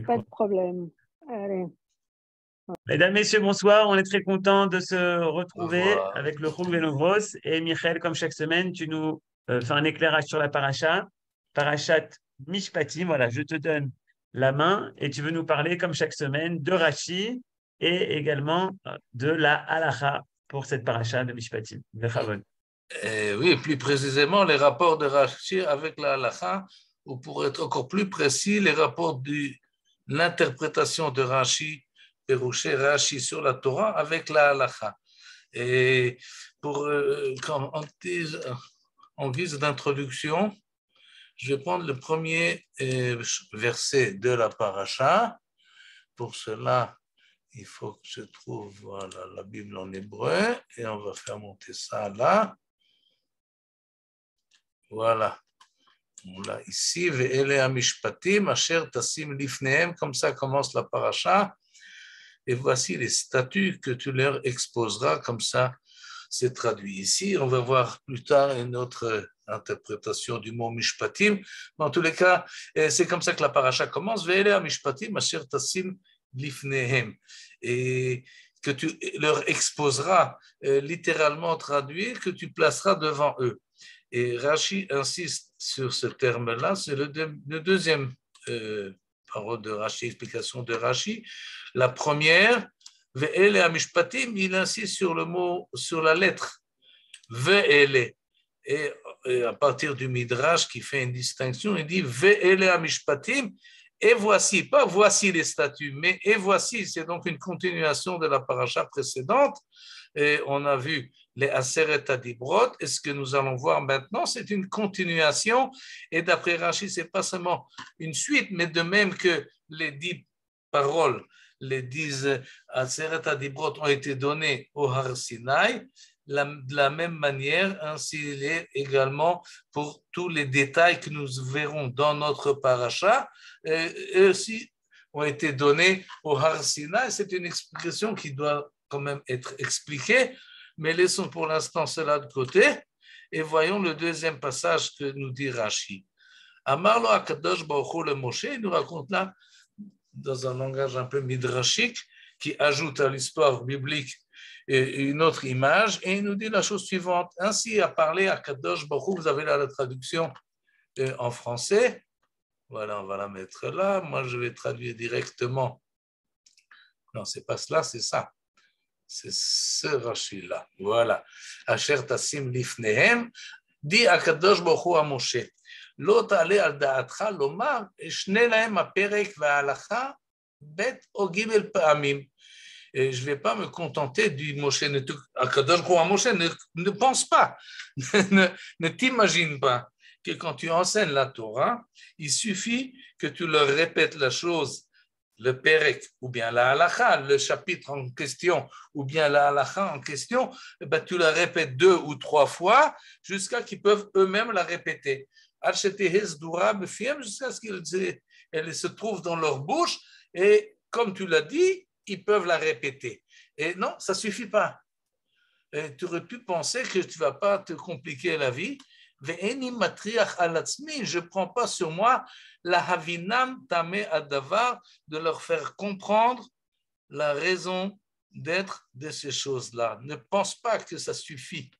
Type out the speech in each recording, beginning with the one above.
Pas de problème. Allez. Mesdames, Messieurs, bonsoir. On est très content de se retrouver avec le Chouv Benogros. Et Michael, comme chaque semaine, tu nous fais un éclairage sur la paracha, Parashat Mishpatim. Voilà, je te donne la main et tu veux nous parler, comme chaque semaine, de Rashi et également de la halacha pour cette paracha de Mishpatim. Oui, plus précisément, les rapports de Rashi avec la halacha, ou pour être encore plus précis, les rapports de l'interprétation de Rashi, Pérouché Rashi sur la Torah avec la halacha. Et pour, en guise d'introduction, je vais prendre le premier verset de la paracha. Pour cela, il faut que je trouve voilà, la Bible en hébreu et on va faire monter ça là. Voilà. On l'a ici. Ve'ele hamishpatim asher tasim lifnehem. Comme ça commence la paracha. Et voici les statuts que tu leur exposeras. Comme ça, c'est traduit ici. On va voir plus tard une autre interprétation du mot mishpatim. Mais en tous les cas, c'est comme ça que la paracha commence. Ve'ele hamishpatim asher tasim lifnehem. Et que tu leur exposeras, littéralement traduit, que tu placeras devant eux. Et Rashi insiste sur ce terme-là, c'est le deuxième parole de Rashi, explication de Rashi. La première, Ve'ele hamishpatim, il insiste sur le mot, sur la lettre, Ve'ele. Et à partir du Midrash qui fait une distinction, il dit Ve'ele hamishpatim, et voici, pas voici les statuts, mais et voici, c'est donc une continuation de la paracha précédente. Et on a vu les Aseret Adibrot, et ce que nous allons voir maintenant, c'est une continuation, et d'après Rashi, ce n'est pas seulement une suite, mais de même que les 10 paroles, les 10 Aseret Adibrot ont été données au Har Sinaï, de la même manière, ainsi il est également pour tous les détails que nous verrons dans notre paracha, eux aussi ont été donnés au Har Sinaï. C'est une explication qui doit quand même être expliquée, mais laissons pour l'instant cela de côté et voyons le deuxième passage que nous dit Rashi. Amarlo Akadosh Baruch Hu le Moshe, il nous raconte là, dans un langage un peu midrashique, qui ajoute à l'histoire biblique une autre image, et il nous dit la chose suivante. Ainsi a parlé Akadosh Baruch Hu, vous avez là la traduction en français. Voilà, on va la mettre là. Moi, je vais traduire directement. Non, c'est pas cela, c'est ça. C'est ce Rashi-là. Voilà. Asher tasim lifnehem, dit Akadosh Baruch Hu à Moshe. Lo ta'ale al da'atcha lomar, shne lahem ha'perek va'halacha bet o gimel pa'amim. Et je ne vais pas me contenter du Moshe. Akadosh Baruch Hu à Moshe, ne pense pas, ne t'imagine pas que quand tu enseignes la Torah, il suffit que tu leur répètes la chose, le Perek, ou bien la Halacha, le chapitre en question, ou bien la Halacha en question, ben, tu la répètes 2 ou 3 fois jusqu'à qu'ils peuvent eux-mêmes la répéter. Jusqu'à ce qu'elle se trouve dans leur bouche, et comme tu l'as dit, ils peuvent la répéter. Et non, ça ne suffit pas. Et tu aurais pu penser que tu ne vas pas te compliquer la vie. Je ne prends pas sur moi la havinam tameh adavar, de leur faire comprendre la raison d'être de ces choses-là. Ne pense pas que ça suffit,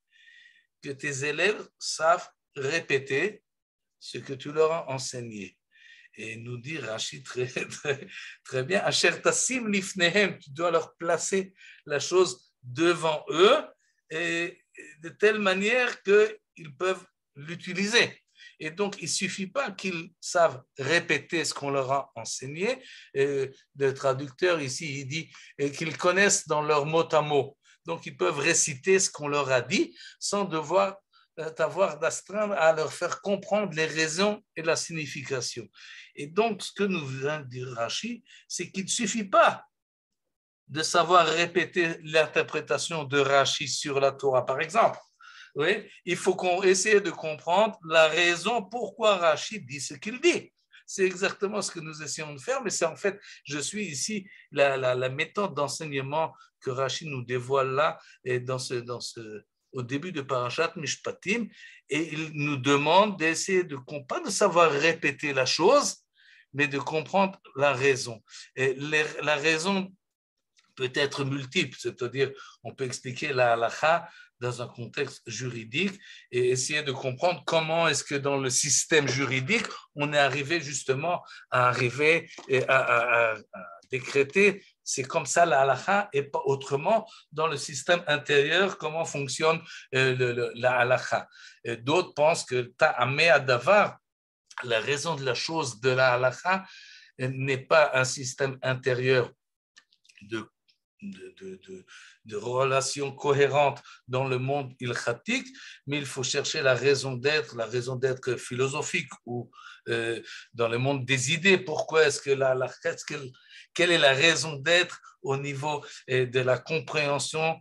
que tes élèves savent répéter ce que tu leur as enseigné. Et nous dit Rashi très bien, Asher tasim lifnehem, tu dois leur placer la chose devant eux, et de telle manière qu'ils peuvent l'utiliser. Et donc, il ne suffit pas qu'ils savent répéter ce qu'on leur a enseigné. Le traducteur ici, il dit qu'ils connaissent dans leur mot à mot. Donc, ils peuvent réciter ce qu'on leur a dit sans devoir avoir d'astreindre à leur faire comprendre les raisons et la signification. Et donc, ce que nous vient de dire Rashi, c'est qu'il ne suffit pas de savoir répéter l'interprétation de Rashi sur la Torah, par exemple. Oui, il faut qu'on essaie de comprendre la raison pourquoi Rashi dit ce qu'il dit. C'est exactement ce que nous essayons de faire, mais c'est en fait, je suis ici, la méthode d'enseignement que Rashi nous dévoile là, et au début de Parashat Mishpatim, et il nous demande d'essayer pas de savoir répéter la chose, mais de comprendre la raison. Et la raison peut être multiple, c'est-à-dire on peut expliquer la halakha dans un contexte juridique et essayer de comprendre comment est-ce que dans le système juridique, on est arrivé justement à décréter, c'est comme ça la halakha et pas autrement dans le système intérieur, comment fonctionne la halakha. D'autres pensent que ta'ameh adavar, la raison de la chose de la halakha n'est pas un système intérieur de relations cohérentes dans le monde ilkhatique, mais il faut chercher la raison d'être philosophique ou dans le monde des idées. Pourquoi est-ce que quelle est la raison d'être au niveau de la compréhension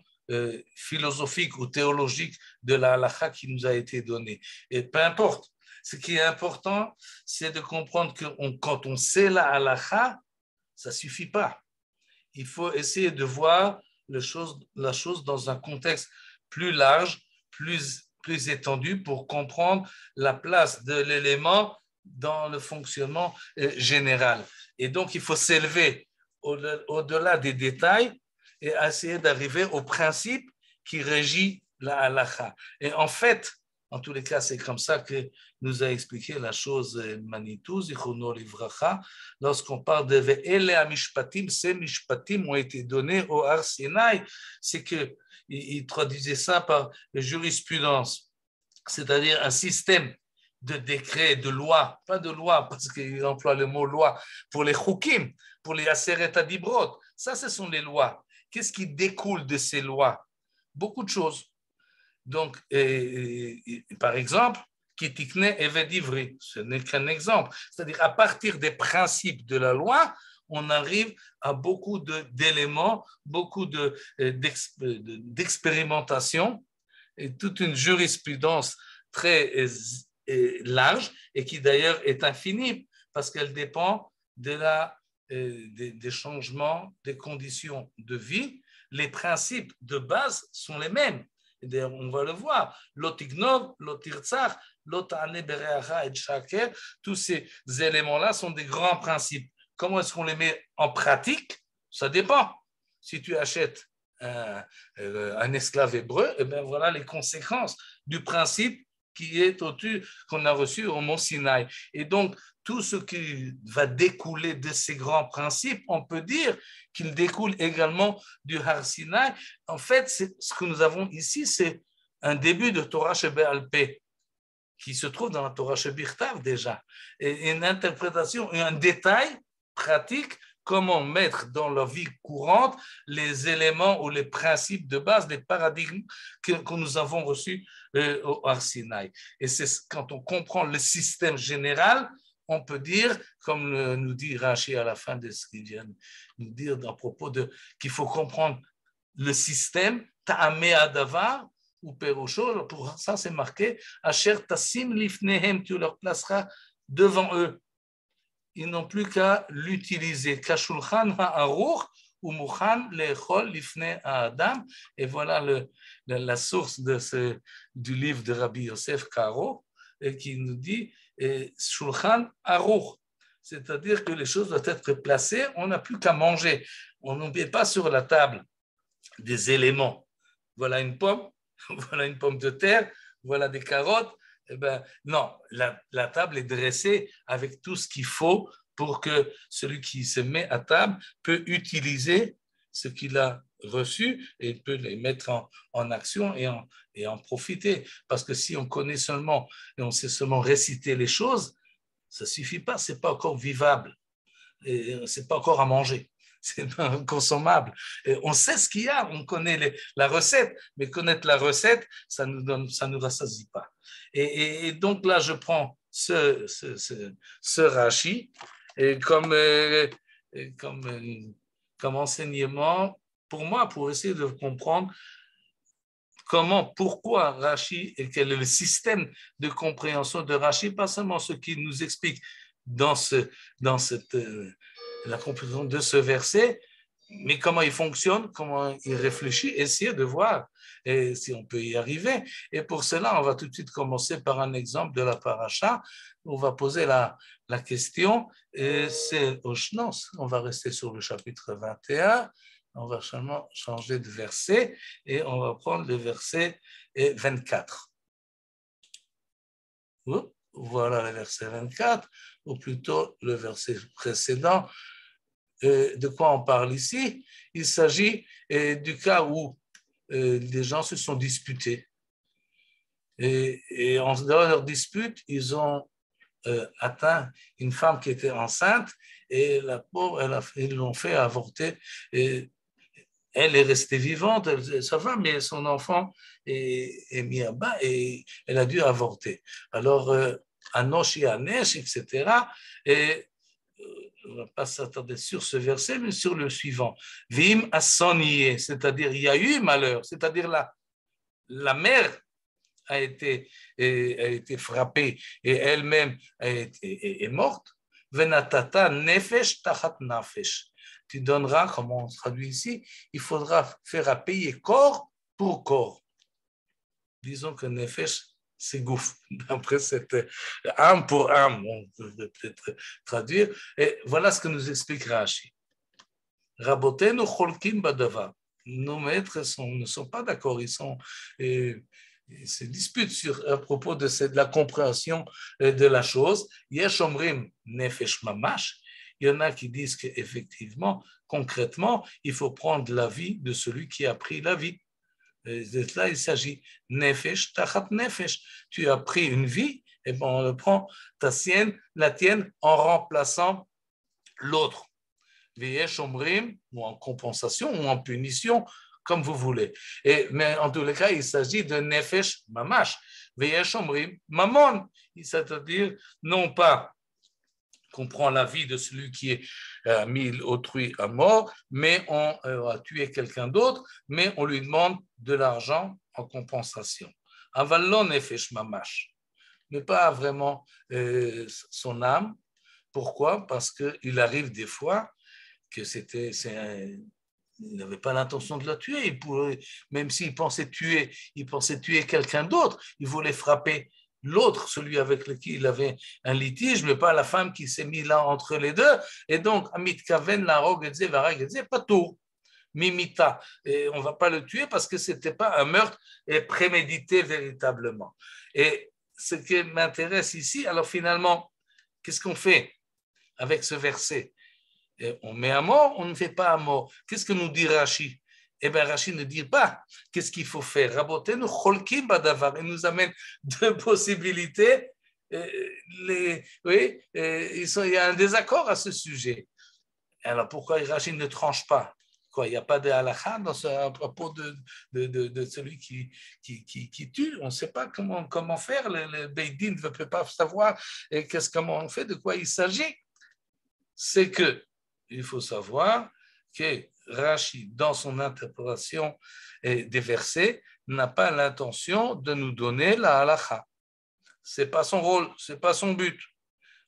philosophique ou théologique de la halakha qui nous a été donnée. Et peu importe. Ce qui est important, c'est de comprendre que quand on sait la halakha, ça ne suffit pas. Il faut essayer de voir la chose dans un contexte plus large, plus étendu pour comprendre la place de l'élément dans le fonctionnement général. Et donc, il faut s'élever au-delà des détails et essayer d'arriver au principe qui régit la halakha. Et en fait, en tous les cas, c'est comme ça que nous a expliqué la chose Manitou, Zichrono Livracha. Lorsqu'on parle de Ve'ele Mishpatim, ces Mishpatim ont été donnés au Har Sinaï, c'est qu'il traduisait ça par jurisprudence, c'est-à-dire un système de décrets, de lois, pas de loi, parce qu'il emploie le mot loi, pour les Chukim, pour les Aseret Adibrot. Ça, ce sont les lois. Qu'est-ce qui découle de ces lois? Beaucoup de choses. Donc, par exemple, Kitikne Eved Ivri, ce n'est qu'un exemple. C'est-à-dire, à partir des principes de la loi, on arrive à beaucoup d'éléments, beaucoup d'expérimentation et toute une jurisprudence très large et qui d'ailleurs est infinie parce qu'elle dépend des changements, des conditions de vie. Les principes de base sont les mêmes. D'ailleurs, on va le voir. L'otignov, l'otirtzach, l'otane bereacha et shaker, tous ces éléments-là sont des grands principes. Comment est-ce qu'on les met en pratique? Ça dépend. Si tu achètes un esclave hébreu, eh bien voilà les conséquences du principe qu'on a reçu au Mont Sinaï. Et donc, tout ce qui va découler de ces grands principes, on peut dire qu'il découle également du Har Sinaï. En fait, ce que nous avons ici, c'est un début de Torah Shebe'al Peh, qui se trouve dans la Torah Shebichtav déjà, et une interprétation et un détail pratique, comment mettre dans la vie courante les éléments ou les principes de base, les paradigmes que nous avons reçus au Har Sinaï. Et c'est quand on comprend le système général, on peut dire, comme nous dit Rashi à la fin de ce qu'il vient de nous dire à propos qu'il faut comprendre le système, Ta'ameh Adavar, ou Perusho, pour ça c'est marqué, Asher Tassim Lifnehem, tu leur placeras devant eux. Ils n'ont plus qu'à l'utiliser. Kashulchan ha'aruch ou muchan lechol lifnei ha'adam. Et voilà la source du livre de Rabbi Yosef Karo qui nous dit Shulchan aruch, c'est-à-dire que les choses doivent être placées. On n'a plus qu'à manger. On n'oublie pas sur la table des éléments. Voilà une pomme, voilà une pomme de terre, voilà des carottes. Eh ben, non, la table est dressée avec tout ce qu'il faut pour que celui qui se met à table peut utiliser ce qu'il a reçu et peut les mettre en action et en profiter. Parce que si on connaît seulement et on sait seulement réciter les choses, ça ne suffit pas, ce n'est pas encore vivable, ce n'est pas encore à manger. C'est consommable. Et on sait ce qu'il y a, on connaît la recette, mais connaître la recette, ça nous rassasie pas. Et donc là, je prends ce Rashi comme enseignement pour moi, pour essayer de comprendre pourquoi Rashi et quel est le système de compréhension de Rashi, pas seulement ce qu'il nous explique dans la compréhension de ce verset, Mais comment il fonctionne, comment il réfléchit, essayer de voir et si on peut y arriver. Et pour cela, on va tout de suite commencer par un exemple de la paracha. On va poser la question, et c'est non, on va rester sur le chapitre 21, on va seulement changer de verset et on va prendre le verset 24. Voilà le verset 24, ou plutôt le verset précédent. De quoi on parle ici? Il s'agit du cas où les gens se sont disputés. Et dans leur dispute, ils ont atteint une femme qui était enceinte et la pauvre, ils l'ont fait avorter. Et elle est restée vivante, ça va, mais son enfant est mis à bas et elle a dû avorter. Alors, Anosh et Anesh, etc. Et on ne va pas s'attarder sur ce verset, mais sur le suivant. Vim asoniye, c'est-à-dire il y a eu malheur, c'est-à-dire la mère a été frappée et elle-même est morte. Venatata nefesh tachat nafesh. Tu donneras, comme on traduit ici, il faudra faire payer corps pour corps. Disons que nefesh, c'est gouffre. D'après cette âme pour âme, on peut peut-être traduire. Et voilà ce que nous explique Rashi. Rabotenu cholkim badavar. Nos maîtres ne sont pas d'accord, ils se disputent à propos de la compréhension de la chose. Yesh omrim nefesh mamash. Il y en a qui disent qu'effectivement, concrètement, il faut prendre la vie de celui qui a pris la vie. De là, il s'agit nefesh tachat nefesh. Tu as pris une vie, et ben on le prend, la tienne, en remplaçant l'autre. Veyesh omrim, ou en compensation, ou en punition, comme vous voulez. Mais en tous les cas, il s'agit de nefesh mamash. Veyesh omrim mamon, c'est-à-dire non pas qu'on prend la vie de celui qui a mis autrui à mort, mais on a tué quelqu'un d'autre, mais on lui demande de l'argent en compensation. Avalon nefesh mamash, mais pas vraiment son âme. Pourquoi? Parce qu'il arrive des fois que il n'avait pas l'intention de la tuer. Même s'il pensait tuer quelqu'un d'autre, il voulait frapper l'autre, celui avec lequel il avait un litige, mais pas la femme qui s'est mise là entre les deux. Et donc, Amit Kaven, la rogue, pas tout. Mimita. Et on ne va pas le tuer parce que ce n'était pas un meurtre prémédité véritablement. Et ce qui m'intéresse ici, alors finalement, qu'est-ce qu'on fait avec ce verset? On met à mort, on ne fait pas à mort. Qu'est-ce que nous dit Rashi? Eh bien, Rashi ne dit pas qu'est-ce qu'il faut faire. Rabotenu cholkim badavar. Il nous amène deux possibilités. Il y a un désaccord à ce sujet. Alors, pourquoi Rashi ne tranche pas? Quoi, il n'y a pas de halakha à propos de celui qui tue. On ne sait pas comment faire. Le Beit Din ne peut pas savoir comment on fait, de quoi il s'agit. C'est que il faut savoir que Rashi, dans son interprétation des versets, n'a pas l'intention de nous donner la halakha. Ce n'est pas son rôle, ce n'est pas son but.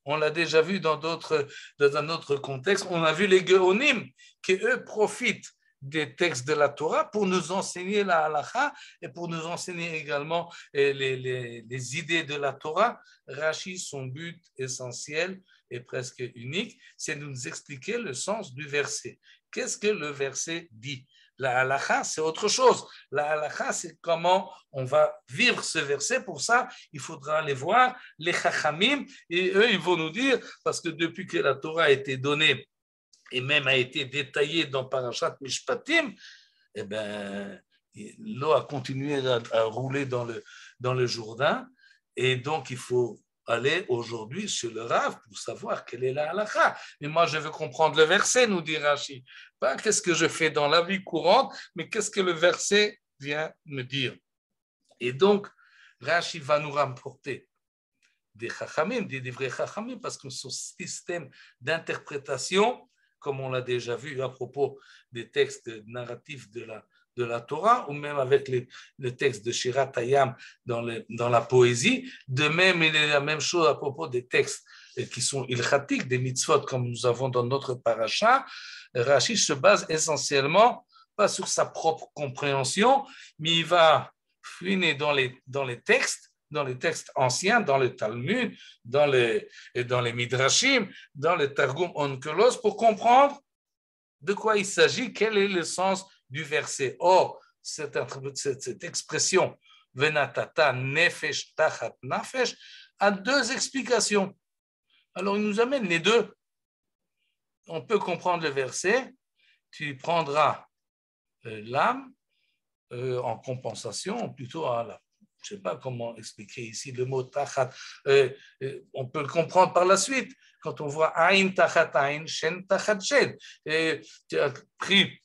On l'a déjà vu dans un autre contexte. On a vu les Géonim qui, eux, profitent des textes de la Torah pour nous enseigner la halakha et pour nous enseigner également les idées de la Torah. Rashi, son but essentiel et presque unique, c'est de nous expliquer le sens du verset. Qu'est-ce que le verset dit? La halakha, c'est autre chose. La halakha, c'est comment on va vivre ce verset. Pour ça, il faudra aller voir les chachamim et eux, ils vont nous dire, parce que depuis que la Torah a été donnée et même a été détaillée dans Parashat Mishpatim, eh bien, l'eau a continué à rouler dans le Jourdain et donc il faut aller aujourd'hui chez le Rav pour savoir quelle est la halakha. Mais moi, je veux comprendre le verset, nous dit Rashi. Pas qu'est-ce que je fais dans la vie courante, mais qu'est-ce que le verset vient me dire. Et donc, Rashi va nous rapporter des chachamim, des vrais chachamim, parce que son système d'interprétation, comme on l'a déjà vu à propos des textes narratifs de la Torah, ou même avec le texte de Shirat Hayam dans la poésie. De même, il est la même chose à propos des textes qui sont ilchatiques, des mitzvot comme nous avons dans notre paracha, Rashi se base essentiellement pas sur sa propre compréhension, mais il va fouiner dans les textes anciens, dans le Talmud, dans les Midrashim, dans le Targum Onkelos, pour comprendre de quoi il s'agit, quel est le sens du verset. Or, cette expression, Venatata nefesh tachat nafesh, a deux explications. Alors, il nous amène les deux. On peut comprendre le verset, tu prendras l'âme en compensation, plutôt à la. Je ne sais pas comment expliquer ici le mot tachat. On peut le comprendre par la suite. Quand on voit aïn tachat aïn, shen tachat shen. Tu as pris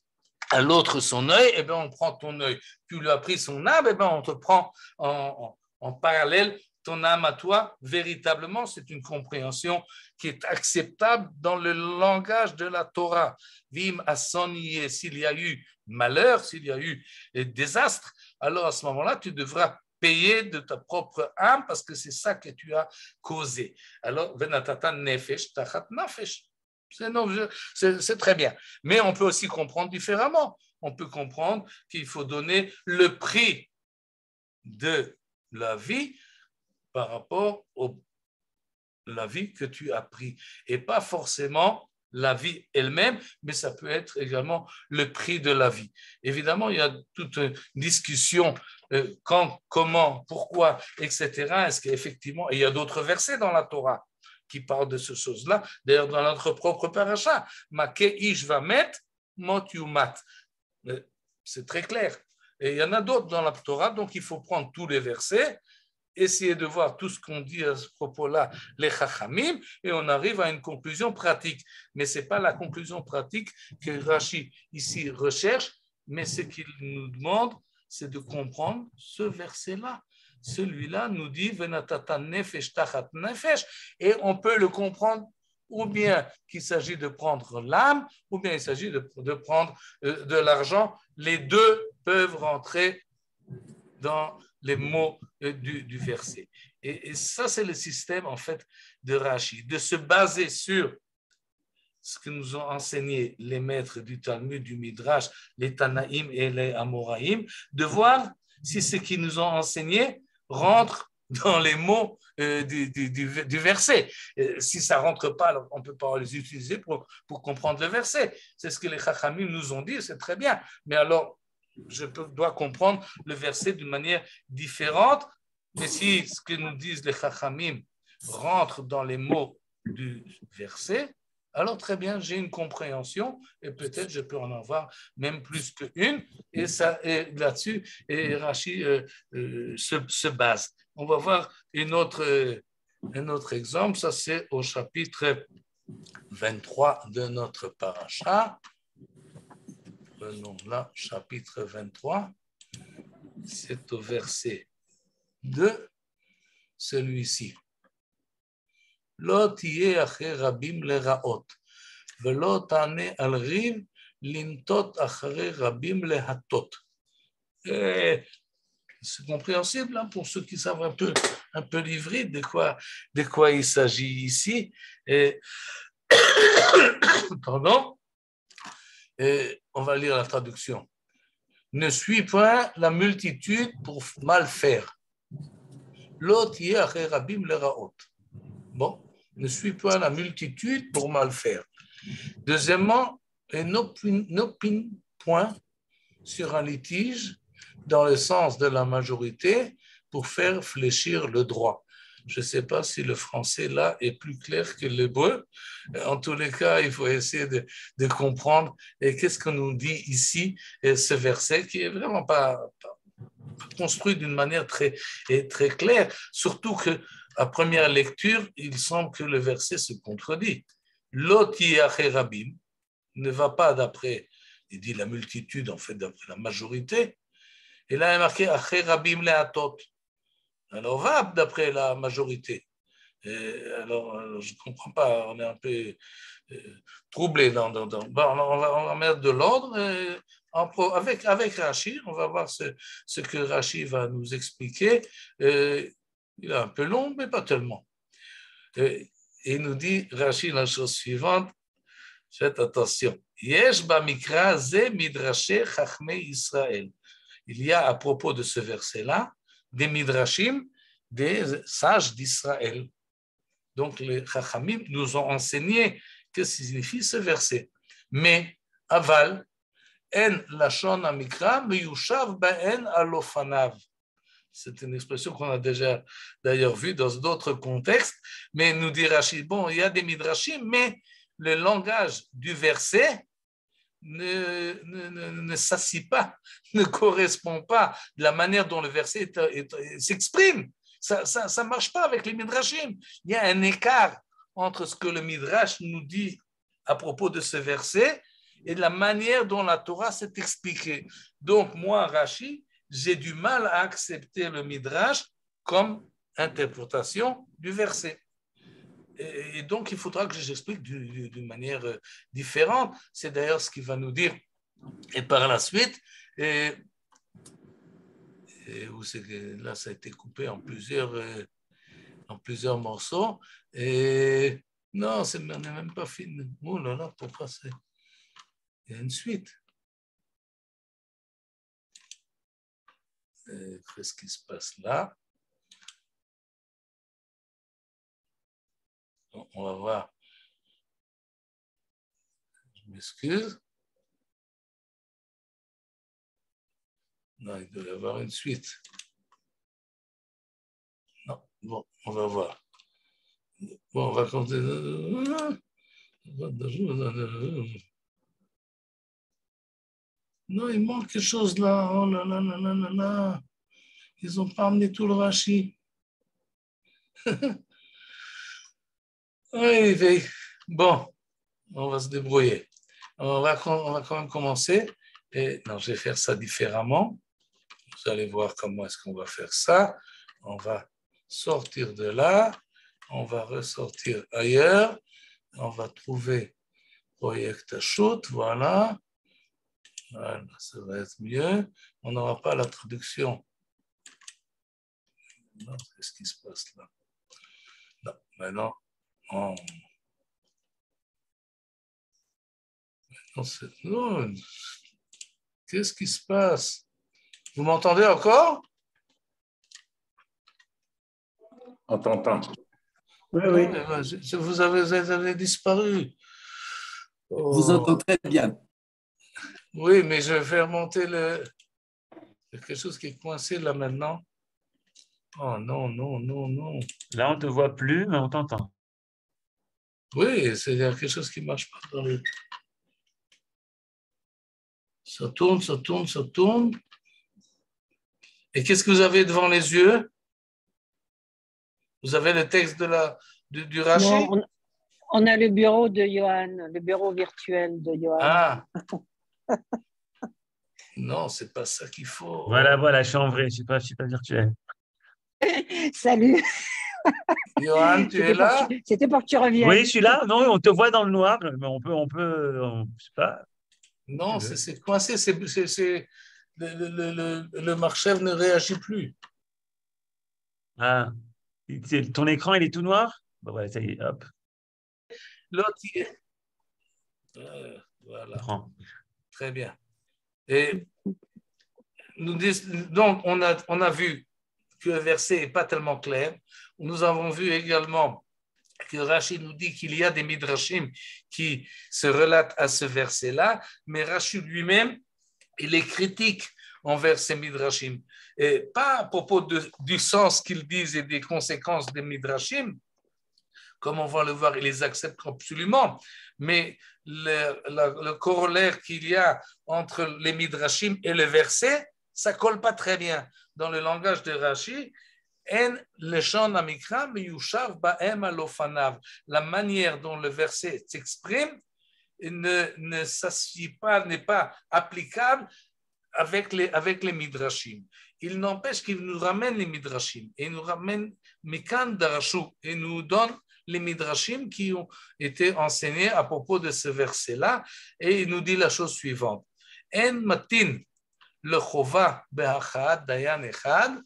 à l'autre son œil, eh bien on prend ton œil. Tu lui as pris son âme, eh bien on te prend en parallèle ton âme à toi. Véritablement, c'est une compréhension qui est acceptable dans le langage de la Torah. Vim asoni, s'il y a eu malheur, s'il y a eu désastre, alors à ce moment-là, tu devras payer de ta propre âme parce que c'est ça que tu as causé. Alors, venatata nefesh tachat nafesh. C'est très bien. Mais on peut aussi comprendre différemment. On peut comprendre qu'il faut donner le prix de la vie par rapport à la vie que tu as pris. Et pas forcément la vie elle-même, mais ça peut être également le prix de la vie. Évidemment, il y a toute une discussion quand, comment, pourquoi, etc. Est-ce qu'effectivement, il y a d'autres versets dans la Torah qui parlent de ces choses-là. D'ailleurs, dans notre propre paracha, Make ish vamet, mot yumat. C'est très clair. Et il y en a d'autres dans la Torah, donc il faut prendre tous les versets, essayer de voir tout ce qu'on dit à ce propos-là, les chachamim, et on arrive à une conclusion pratique. Mais ce n'est pas la conclusion pratique que Rashi ici recherche, mais ce qu'il nous demande, c'est de comprendre ce verset-là. Celui-là nous dit Venatata nefesh tachat nefesh, et on peut le comprendre ou bien qu'il s'agit de prendre l'âme, ou bien il s'agit de prendre de l'argent. Les deux peuvent rentrer dans les mots du verset. Et ça, c'est le système, en fait, de Rashi, de se baser sur ce que nous ont enseigné les maîtres du Talmud, du Midrash, les Tanaïm et les Amoraïm, de voir si ce qu'ils nous ont enseigné rentre dans les mots du verset. Si ça ne rentre pas, alors on ne peut pas les utiliser pour comprendre le verset. C'est ce que les Chachamim nous ont dit, c'est très bien. Mais alors, je dois comprendre le verset d'une manière différente, mais si ce que nous disent les Chachamim rentre dans les mots du verset, alors très bien, j'ai une compréhension et peut-être je peux en avoir même plus qu'une, et là-dessus, et Rashi se base. On va voir un autre exemple, ça c'est au chapitre 23 de notre paracha. Prenons là, chapitre 23, c'est au verset 2, celui-ci. Lo tiye acher rabim leraot, velo tane al riv lintot acher rabim lehatot. C'est compréhensible hein, pour ceux qui savent un peu l'ivrit de quoi il s'agit ici. Pardon. On va lire la traduction. Ne suis point la multitude pour mal faire. L'autre rabim leraot. Bon, ne suis point la multitude pour mal faire. Deuxièmement, n'opine point sur un litige dans le sens de la majorité pour faire fléchir le droit. Je ne sais pas si le français là est plus clair que l'hébreu. En tous les cas, il faut essayer de comprendre qu'est-ce qu'on nous dit ici, ce verset qui est vraiment pas construit d'une manière très claire, surtout qu'à première lecture, il semble que le verset se contredit. Loti rabim ne va pas d'après, il dit la multitude, en fait, d'après la majorité, et là il est marqué acher rabim lehatot. Alors va d'après la majorité. Alors je ne comprends pas, on est un peu troublé. Bon, on va mettre de l'ordre avec Rashi. On va voir ce que Rashi va nous expliquer. Il est un peu long, mais pas tellement. Et il nous dit, Rashi, la chose suivante, faites attention. Yesh bamikra ze midrashe chachmei Israël. Il y a à propos de ce verset-là des midrashim, des sages d'Israël. Donc les chachamim nous ont enseigné que signifie ce verset. Mais aval en lashon hamikra meyushav ba'en alofanav. C'est une expression qu'on a déjà d'ailleurs vue dans d'autres contextes, mais nous dit Rashi, bon, il y a des midrashim, mais le langage du verset ne s'assit pas, ne correspond pas de la manière dont le verset s'exprime. Ça ne marche pas avec les midrashim. Il y a un écart entre ce que le midrash nous dit à propos de ce verset et de la manière dont la Torah s'est expliquée. Donc, moi, Rashi, j'ai du mal à accepter le midrash comme interprétation du verset. Et donc, il faudra que j'explique d'une manière différente. C'est d'ailleurs ce qu'il va nous dire. Et par la suite, où c'est que là, ça a été coupé en plusieurs morceaux. Et non, on n'est même pas fini. Oh là là, pourquoi c'est... Il y a une suite. Qu'est-ce qui se passe là? On va voir. Je m'excuse. Non, il doit y avoir une suite. Non, bon, on va voir. Bon, on va compter. Non, il manque quelque chose là. Oh là là là là là là. Ils n'ont pas amené tout le Rashi. Oui. Bon, on va se débrouiller. On va quand même commencer. Et non, je vais faire ça différemment. Vous allez voir comment est-ce qu'on va faire ça. On va sortir de là. On va ressortir ailleurs. On va trouver Project Shoot. Voilà. Voilà, ça va être mieux. On n'aura pas la traduction. Non, qu'est-ce qui se passe là? Non, maintenant, non, qu'est-ce qui se passe? Vous m'entendez encore? On t'entend. Oui. Vous avez disparu. Oh. Vous entends très bien. Oui, mais je vais faire monter quelque chose qui est coincé là maintenant. Oh non. Là, on ne te voit plus, mais on t'entend. Oui, c'est quelque chose qui ne marche pas dans le... Ça tourne. Et qu'est-ce que vous avez devant les yeux? Vous avez le texte du Rashi? Non, on a le bureau de Johan, le bureau virtuel de Johan. Ah. Non, c'est pas ça qu'il faut. Voilà, je suis en vrai, je ne suis pas virtuel. Salut. Johan, tu es là? C'était pour que tu reviennes. Oui, je suis là. Non, on te voit dans le noir, mais on peut, je sais pas. Non, c'est coincé, le marcheur ne réagit plus. Ah, ton écran, il est tout noir? Bon, ouais, ça y est, hop. L'autre, il est... voilà. Très bien. Et donc, on a vu que le verset n'est pas tellement clair. Nous avons vu également que Rashi nous dit qu'il y a des midrashim qui se relatent à ce verset-là, mais Rashi lui-même, il est critique envers ces midrashim. Et pas à propos du sens qu'ils disent et des conséquences des midrashim, comme on va le voir, il les accepte absolument, mais le corollaire qu'il y a entre les midrashim et le verset, ça ne colle pas très bien. Dans le langage de Rashi, la manière dont le verset s'exprime ne s'associe pas, n'est pas applicable avec les midrashim. Il n'empêche qu'il nous ramène les midrashim et nous ramène Mikan Darashu et nous donne les midrashim qui ont été enseignés à propos de ce verset-là, et il nous dit la chose suivante: En matin le chova be'achad dayan echad,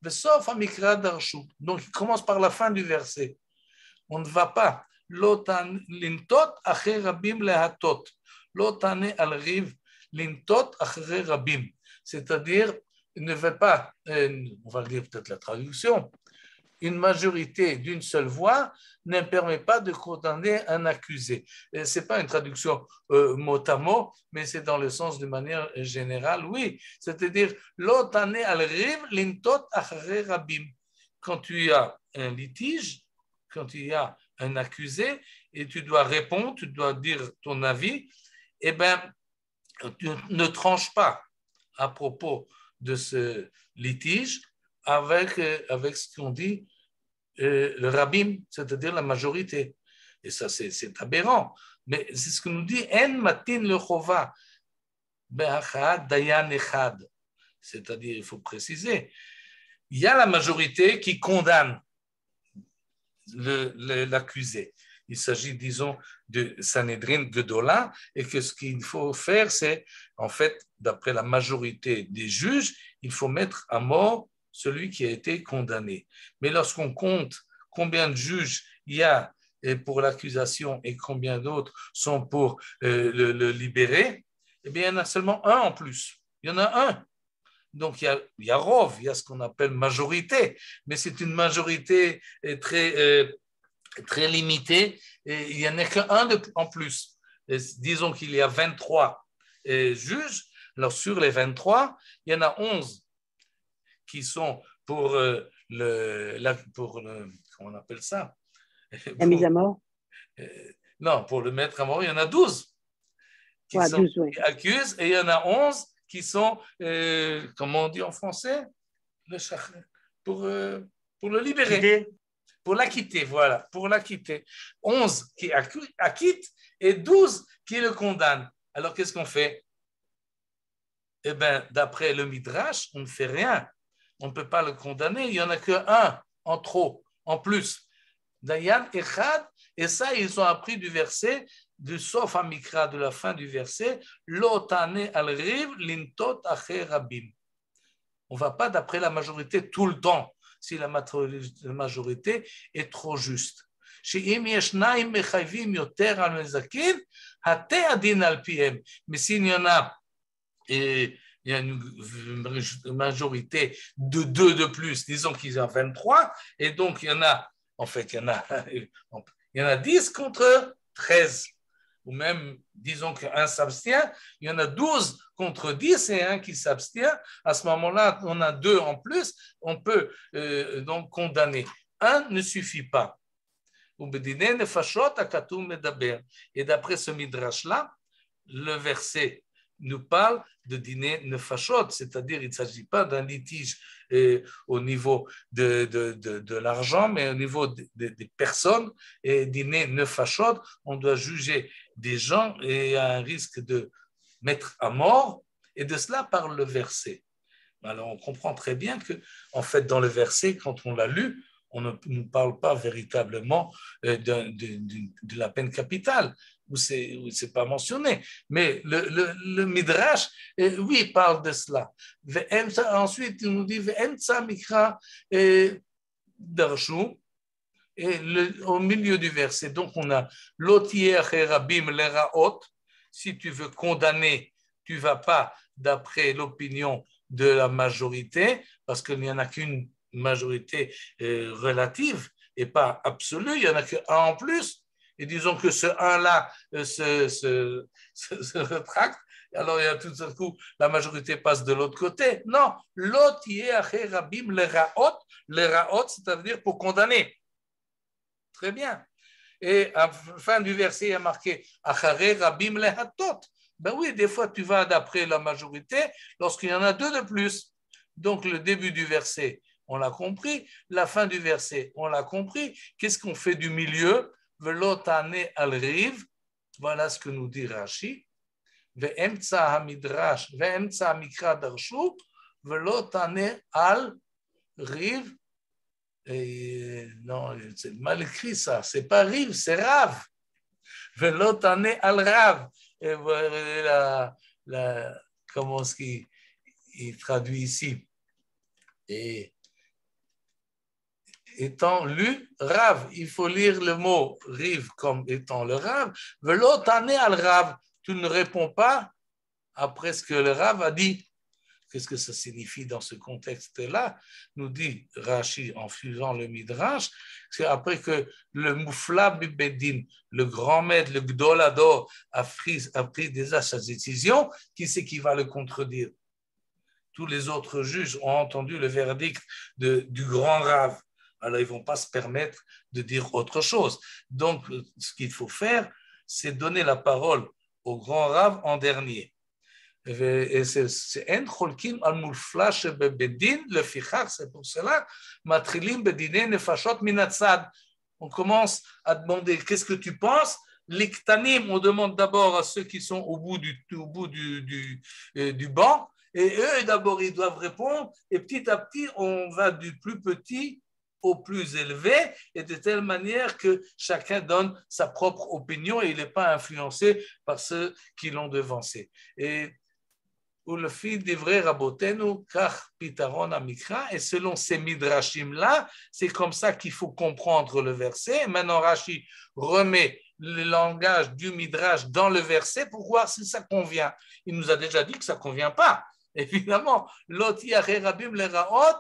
sauf amikra darshu. Donc il commence par la fin du verset. on ne va pas. Lintot acher rabim lehatot. Lotane al riv lintot acher rabim. C'est-à-dire, ne veut pas, on va dire peut-être la traduction, une majorité d'une seule voix ne permet pas de condamner un accusé. Ce n'est pas une traduction mot à mot, mais c'est dans le sens de manière générale, oui. C'est-à-dire, l'otane al-riv lintot achare rabim. Quand tu as un litige, quand il y a un accusé, et tu dois répondre, tu dois dire ton avis, eh bien, tu ne tranches pas à propos de ce litige avec ce qu'on dit le rabbin, c'est-à-dire la majorité. Et ça, c'est aberrant. Mais c'est ce que nous dit En matin le chova be'achad dayan echad. C'est-à-dire, il faut préciser, il y a la majorité qui condamne l'accusé. Il s'agit, disons, de Sanhedrin Gedola, et que ce qu'il faut faire, c'est, en fait, d'après la majorité des juges, il faut mettre à mort celui qui a été condamné. Mais lorsqu'on compte combien de juges il y a pour l'accusation et combien d'autres sont pour le libérer, eh bien, il y en a seulement un en plus. Il y en a un. Donc, il y a rov, il y a ce qu'on appelle majorité, mais c'est une majorité très limitée, et il n'y en a qu'un en plus. Et disons qu'il y a 23 juges, alors sur les 23, il y en a 11 qui sont pour comment on appelle ça? La mise à mort? Non, pour le mettre à mort, il y en a 12 qui sont 12, oui. accusés, et il y en a 11 qui sont, comment on dit en français? Pour le libérer. Pour l'acquitter, voilà, pour l'acquitter. 11 qui acquittent et 12 qui le condamnent. Alors, qu'est-ce qu'on fait? Eh bien, d'après le Midrash, on ne fait rien. On ne peut pas le condamner. Il n'y en a qu'un en trop, en plus. Dayan Echad, et ça, ils ont appris du verset, du Sof Amikra, de la fin du verset, Lotane al-Riv, lintot acher rabim. On ne va pas d'après la majorité tout le temps, si la majorité est trop juste. Mais s'il y en a, et il y a une majorité de 2 de plus, disons qu'ils ont 23, et donc il y en a, en fait, il y en a 10 contre 13. Ou même, disons qu'un s'abstient, il y en a 12 contre 10 et un qui s'abstient. À ce moment-là, on a 2 en plus, on peut donc condamner. Un ne suffit pas. Et d'après ce midrash-là, le verset nous parle de dîner nefashot, c'est-à-dire il ne s'agit pas d'un litige au niveau de l'argent, mais au niveau des personnes. Et dîner nefashot, on doit juger des gens et il y a un risque de mettre à mort, et de cela parle le verset. Alors on comprend très bien que, en fait, dans le verset, quand on l'a lu, on ne nous parle pas véritablement de la peine capitale, où c'est pas mentionné. Mais le Midrash, oui, parle de cela. Ensuite, il nous dit Ve'emtsa mikra darshu, et au milieu du verset, donc on a Lotier rabim leraot. Si tu veux condamner, tu ne vas pas d'après l'opinion de la majorité, parce qu'il n'y en a qu'une majorité relative et pas absolue, il n'y en a qu'un en plus, et disons que ce un-là se rétracte, alors il y a tout d'un coup, la majorité passe de l'autre côté. Non, l'autre y est aché rabim le raot, c'est-à-dire pour condamner. Très bien. Et à la fin du verset, il y a marqué acharé rabim le hatot. Ben oui, des fois tu vas d'après la majorité lorsqu'il y en a 2 de plus. Donc le début du verset, on l'a compris. La fin du verset, on l'a compris. Qu'est-ce qu'on fait du milieu? Velotane al-riv. Voilà ce que nous dit Rashi. Ve'emtsa hamidrash, ve'emtsa mikra darshu, velotane al-riv. Non, c'est mal écrit ça. C'est pas riv, c'est rav. Velotane al-rav. Et voilà comment est-ce qu'il traduit ici. Et étant lu Rav. Il faut lire le mot rive comme étant le Rav. Velo tane al Rav. Tu ne réponds pas après ce que le Rav a dit. Qu'est-ce que ça signifie dans ce contexte-là? Nous dit Rashi en suivant le Midrash, c'est après que le Moufla Bibedin, le grand maître, le Gdolador, a pris déjà sa décision, qui c'est qui va le contredire? Tous les autres juges ont entendu le verdict du grand Rav. Alors, ils ne vont pas se permettre de dire autre chose. Donc, ce qu'il faut faire, c'est donner la parole au grand Rav en dernier. C'est pour cela, on commence à demander qu'est-ce que tu penses. Les Ktanim, on demande d'abord à ceux qui sont au bout du banc, et eux d'abord ils doivent répondre, et petit à petit on va du plus petit au plus élevé, et de telle manière que chacun donne sa propre opinion et il n'est pas influencé par ceux qui l'ont devancé. Et le fil d'Ivrei Rabotenu, car Pitaron Amikra, et selon ces midrashim-là, c'est comme ça qu'il faut comprendre le verset. Maintenant, Rashi remet le langage du midrash dans le verset pour voir si ça convient. Il nous a déjà dit que ça ne convient pas. Évidemment, l'oti rabim le raot,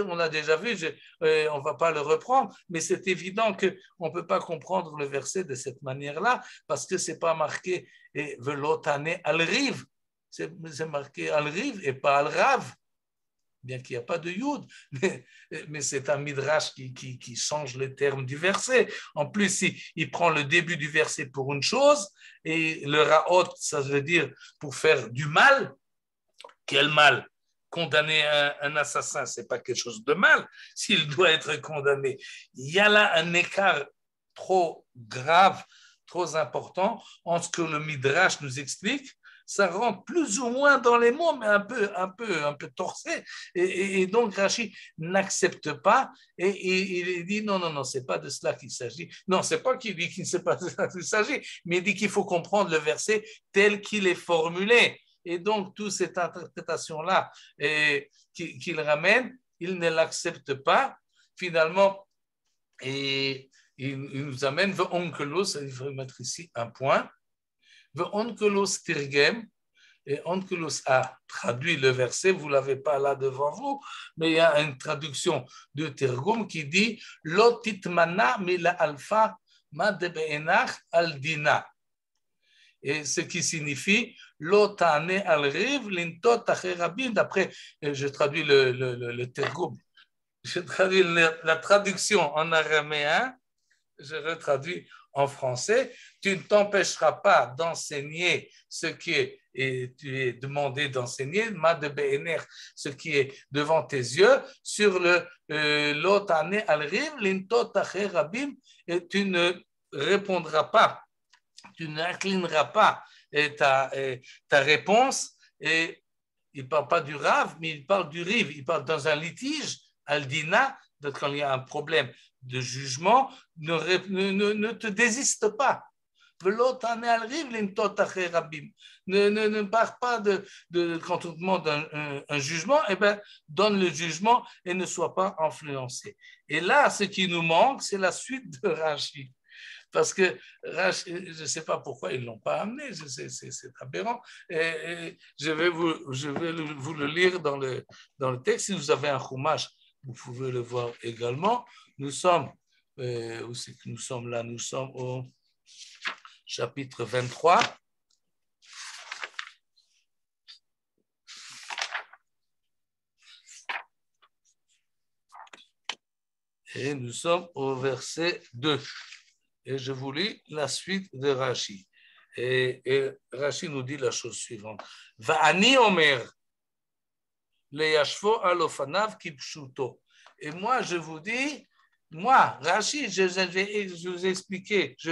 on a déjà vu, on ne va pas le reprendre, mais c'est évident qu'on ne peut pas comprendre le verset de cette manière-là parce que ce n'est pas marqué velotane al-riv. C'est marqué al-riv et pas al-rav, bien qu'il n'y a pas de yud, mais c'est un midrash qui change les termes du verset. En plus, il prend le début du verset pour une chose, et le raot, ça veut dire pour faire du mal. Quel mal? Condamner un assassin, ce n'est pas quelque chose de mal s'il doit être condamné. Il y a là un écart trop grave, trop important entre ce que le midrash nous explique. Ça rentre plus ou moins dans les mots, mais un peu torsé. Et donc, Rashi n'accepte pas et il dit non, c'est pas de cela qu'il s'agit. Non, c'est pas qu'il dit qu'il ne sait pas de cela qu'il s'agit, mais il dit qu'il faut comprendre le verset tel qu'il est formulé. Et donc, toute cette interprétation-là qu'il ramène, il ne l'accepte pas. Finalement, et il nous amène, il faut mettre ici un point. Onkelos Tirgem, et Onkelos a traduit le verset, vous ne l'avez pas là devant vous, mais il y a une traduction de Tirgum qui dit Lotitmana mila alpha ma de beenach al dina. Et ce qui signifie Lotane al riv lintot acherabim. D'après, je traduis le Tirgum, je traduis la traduction en araméen, je retraduis en français, tu ne t'empêcheras pas d'enseigner ce qui tu es demandé d'enseigner, ma de BNR, ce qui est devant tes yeux, sur le l'otane al-riv, l'intot acher rabim, et tu ne répondras pas, tu n'inclineras pas ta réponse, et il ne parle pas du Rav, mais il parle du Riv, il parle dans un litige, al-dina, quand il y a un problème de jugement, ne te désiste pas. Ne pars pas quand on te demande un jugement, eh ben, donne le jugement et ne sois pas influencé. Et là, ce qui nous manque, c'est la suite de Rashi. Parce que Rashi, je ne sais pas pourquoi ils ne l'ont pas amené, c'est aberrant. Je vais vous le lire dans le texte. Si vous avez un chumash, vous pouvez le voir également. Nous sommes, où c'est que nous sommes là? Nous sommes au chapitre 23. Et nous sommes au verset 2. Et je vous lis la suite de Rashi. Et Rashi nous dit la chose suivante. Va'ani omer le yashvo alofanav kipshuto. Et moi, je vous dis, moi, Rashi, je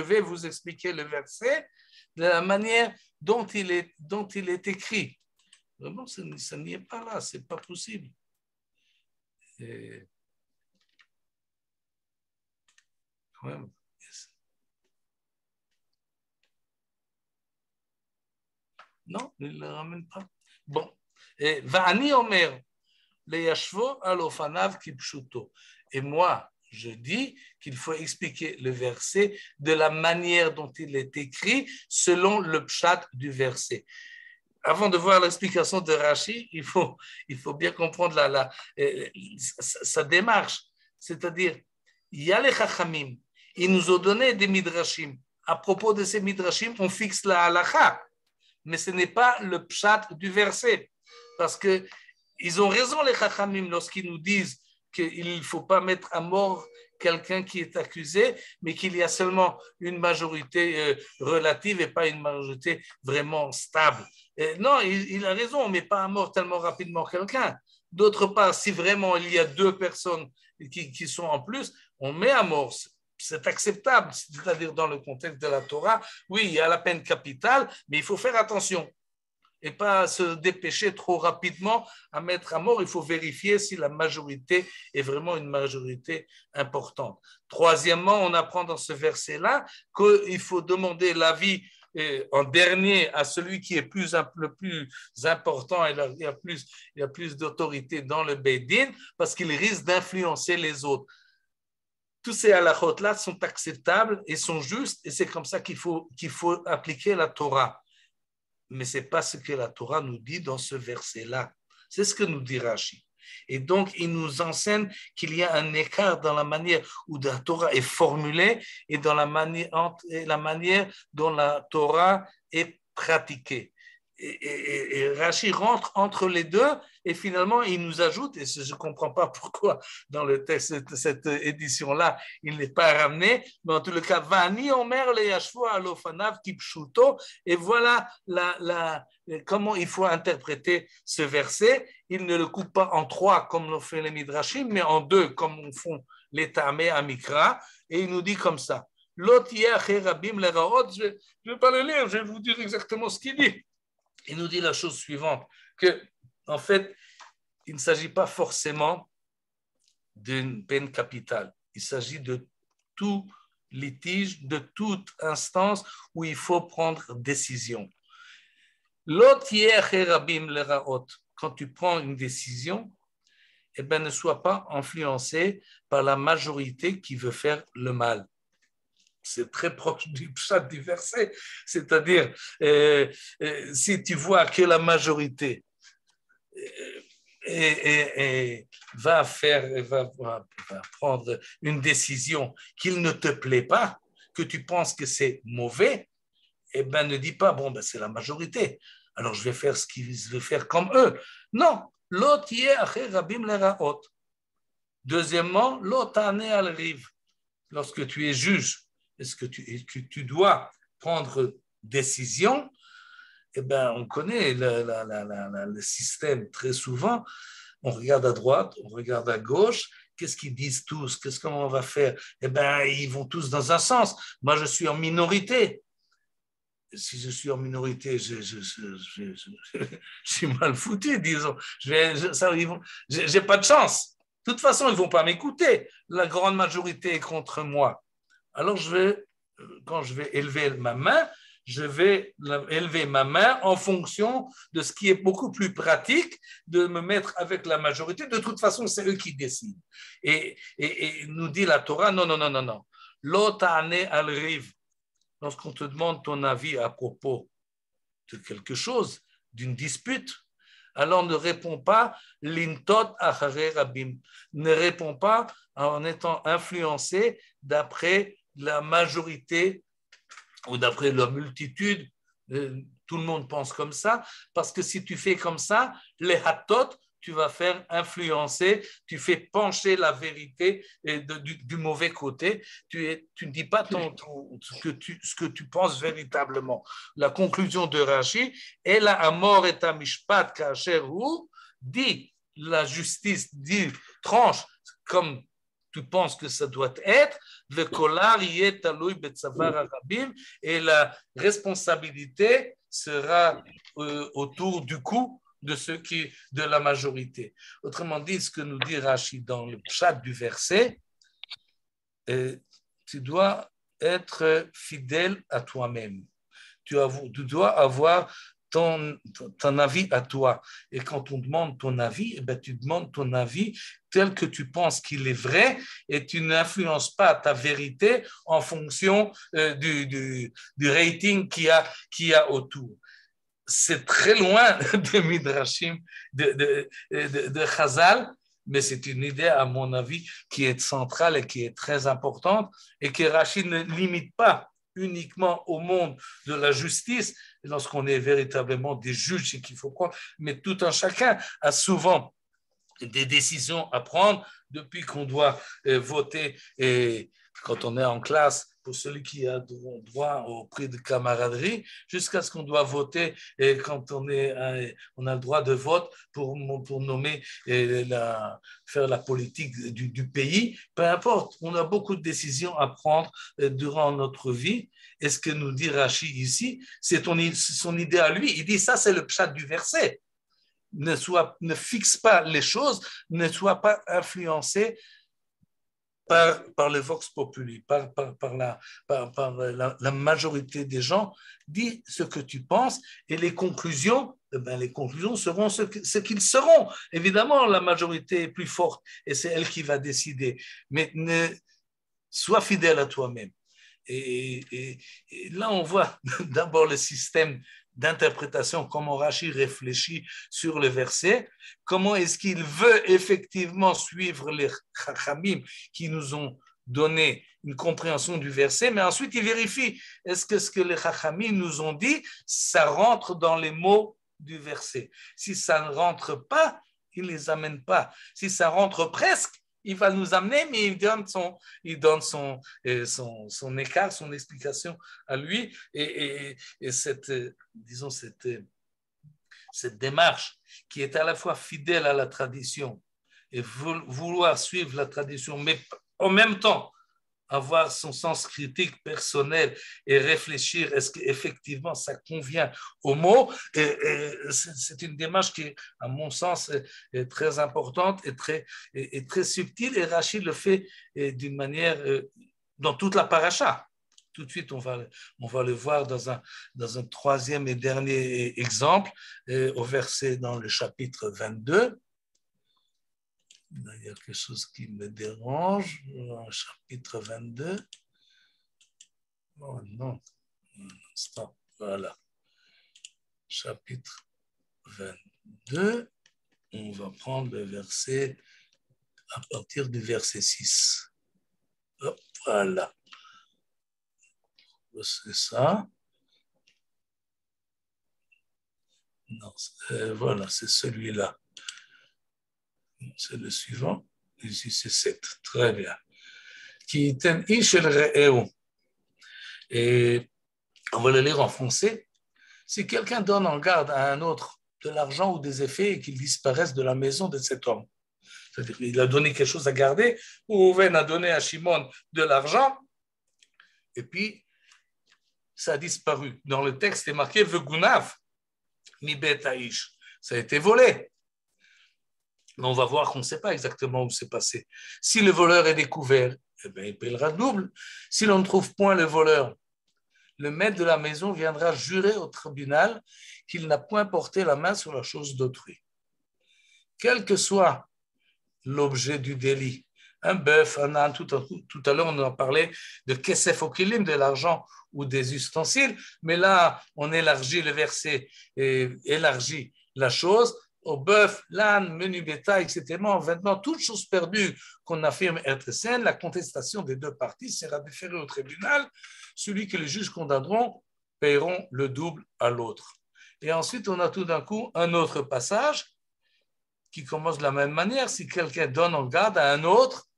vais vous expliquer le verset de la manière dont il est écrit. Vraiment, ça n'y est pas là, ce n'est pas possible. Quand même. Non, il ne le ramène pas. Bon. Va'ani omer le yashvo alofanav kipshuto. Et moi, Je dis qu'il faut expliquer le verset de la manière dont il est écrit selon le pshat du verset. Avant de voir l'explication de Rashi, il faut bien comprendre sa démarche. C'est-à-dire, il y a les chachamim, ils nous ont donné des midrashim. À propos de ces midrashim, on fixe la halakha, mais ce n'est pas le pshat du verset. Parce qu'ils ont raison, les chachamim, lorsqu'ils nous disent qu'il ne faut pas mettre à mort quelqu'un qui est accusé, mais qu'il y a seulement une majorité relative et pas une majorité vraiment stable. Non, il a raison, on ne met pas à mort tellement rapidement quelqu'un. D'autre part, si vraiment il y a 2 personnes qui sont en plus, on met à mort. C'est acceptable, c'est-à-dire dans le contexte de la Torah, oui, il y a la peine capitale, mais il faut faire attention et pas se dépêcher trop rapidement à mettre à mort. Il faut vérifier si la majorité est vraiment une majorité importante. Troisièmement, on apprend dans ce verset-là qu'il faut demander l'avis en dernier à celui qui est le plus important et il y a plus d'autorité dans le Beidin parce qu'il risque d'influencer les autres. Tous ces halachot-là sont acceptables et sont justes et c'est comme ça qu'il faut appliquer la Torah. Mais ce n'est pas ce que la Torah nous dit dans ce verset-là. C'est ce que nous dit Rashi. Et donc, il nous enseigne qu'il y a un écart dans la manière où la Torah est formulée et dans la manière dont la Torah est pratiquée. Et Rashi rentre entre les deux et finalement, il nous ajoute, et je ne comprends pas pourquoi dans le texte, cette édition-là, il n'est pas ramené, mais en tout cas, Vani Omer le Yashvo alofanav kipshuto, et voilà comment il faut interpréter ce verset. Il ne le coupe pas en 3 comme l'ont fait les Midrashim, mais en 2 comme font les Tamé à Mikra, et il nous dit comme ça. L'autre rabim leraot, je ne vais pas le lire, je vais vous dire exactement ce qu'il dit. Il nous dit la chose suivante, que en fait, il ne s'agit pas forcément d'une peine capitale. Il s'agit de tout litige, de toute instance où il faut prendre décision. Quand tu prends une décision, eh ben, ne sois pas influencé par la majorité qui veut faire le mal. C'est très proche du pshat du verset, c'est-à-dire si tu vois que la majorité va prendre une décision qu'il ne te plaît pas, que tu penses que c'est mauvais, eh ben ne dis pas bon ben c'est la majorité, alors je vais faire ce qu'ils veulent faire comme eux. Non, l'autre rabim leraot. Deuxièmement, l'autre al riv. Lorsque tu es juge, est-ce que tu dois prendre décision? Eh ben, on connaît le système très souvent. On regarde à droite, on regarde à gauche. Qu'est-ce qu'ils disent tous? Comment on va faire? Eh ben, ils vont tous dans un sens. Moi, je suis en minorité. Si je suis en minorité, je suis mal foutu, disons. J'ai pas de chance. De toute façon, ils ne vont pas m'écouter. La grande majorité est contre moi. Alors, quand je vais élever ma main, je vais élever ma main en fonction de ce qui est beaucoup plus pratique, de me mettre avec la majorité. De toute façon, c'est eux qui décident. Et nous dit la Torah, non. L'otane al-riv. Lorsqu'on te demande ton avis à propos de quelque chose, d'une dispute, alors ne réponds pas l'intot achare rabim. Ne réponds pas en étant influencé d'après la majorité ou d'après la multitude. Tout le monde pense comme ça, parce que si tu fais comme ça, les hatot, tu vas faire influencer, tu fais pencher la vérité du mauvais côté. Tu ne dis pas ce que tu penses véritablement. La conclusion de Rashi, et la amor et amishpat kasher hu, dit la justice, dit tranche comme tu penses que ça doit être, le kolar yet taloui betzavar arabim, et la responsabilité sera autour du cou de la majorité. Autrement dit, ce que nous dit Rashi dans le pshat du verset, tu dois être fidèle à toi-même. Tu dois avoir ton avis à toi. Et quand on demande ton avis, tu demandes ton avis tel que tu penses qu'il est vrai et tu n'influences pas ta vérité en fonction du rating qu'il y a autour. C'est très loin de Midrashim, de Chazal, mais c'est une idée, à mon avis, qui est centrale et qui est très importante et que Rashi ne limite pas uniquement au monde de la justice, lorsqu'on est véritablement des juges et qu'il faut prendre, mais tout un chacun a souvent des décisions à prendre depuis qu'on doit voter et quand on est en classe pour celui qui a droit au prix de camaraderie, jusqu'à ce qu'on doit voter et quand on a le droit de vote pour nommer faire la politique du pays, peu importe, on a beaucoup de décisions à prendre durant notre vie. Et ce que nous dit Rashi ici, c'est son idée à lui. Il dit ça, c'est le pshat du verset. Ne fixe pas les choses, ne sois pas influencé par le vox populi, par la majorité des gens. Dis ce que tu penses et les conclusions seront ce qu'ils seront. Évidemment, la majorité est plus forte et c'est elle qui va décider. Mais sois fidèle à toi-même. Et là, on voit d'abord le système d'interprétation, comment Rashi réfléchit sur le verset, comment est-ce qu'il veut effectivement suivre les Chachamim qui nous ont donné une compréhension du verset, mais ensuite il vérifie, est-ce que ce que les Chachamim nous ont dit, ça rentre dans les mots du verset. Si ça ne rentre pas, il ne les amène pas. Si ça rentre presque, il va nous amener, mais il donne son écart, son explication à lui. Et cette démarche qui est à la fois fidèle à la tradition et vouloir suivre la tradition, mais en même temps avoir son sens critique personnel et réfléchir, est-ce qu'effectivement ça convient aux mots, c'est une démarche qui, à mon sens, est très importante et très subtile, et Rashi le fait d'une manière, dans toute la paracha. Tout de suite, on va le voir dans un troisième et dernier exemple, au verset dans le chapitre 22. Il y a quelque chose qui me dérange, chapitre 22. Oh non, un instant, voilà. Chapitre 22, on va prendre le verset à partir du verset 6. Hop, voilà. C'est ça. Non, voilà, c'est celui-là. C'est le suivant. Ici, c'est 7. Très bien. Qui ten ish el re'eu. Et on va le lire en français. Si quelqu'un donne en garde à un autre de l'argent ou des effets et qu'il disparaisse de la maison de cet homme, c'est-à-dire qu'il a donné quelque chose à garder, ou Rouven a donné à Shimon de l'argent, et puis ça a disparu. Dans le texte, c'est marqué Vegunav, mi bet ha'ish. Ça a été volé. Mais on va voir qu'on ne sait pas exactement où c'est passé. Si le voleur est découvert, eh bien, il paiera double. Si l'on ne trouve point le voleur, le maître de la maison viendra jurer au tribunal qu'il n'a point porté la main sur la chose d'autrui. Quel que soit l'objet du délit, un bœuf, un âne, tout à l'heure on en parlait de kesef okilim, de l'argent ou des ustensiles, mais là on élargit le verset et élargit la chose au bœuf, l'âne, menu bétail, etc. Maintenant, toute chose perdue qu'on affirme être saine, la contestation des deux parties sera déférée au tribunal. Celui que les juges condamneront paieront le double à l'autre. Et ensuite, on a tout d'un coup un autre passage qui commence de la même manière. Si quelqu'un donne en garde à un autre,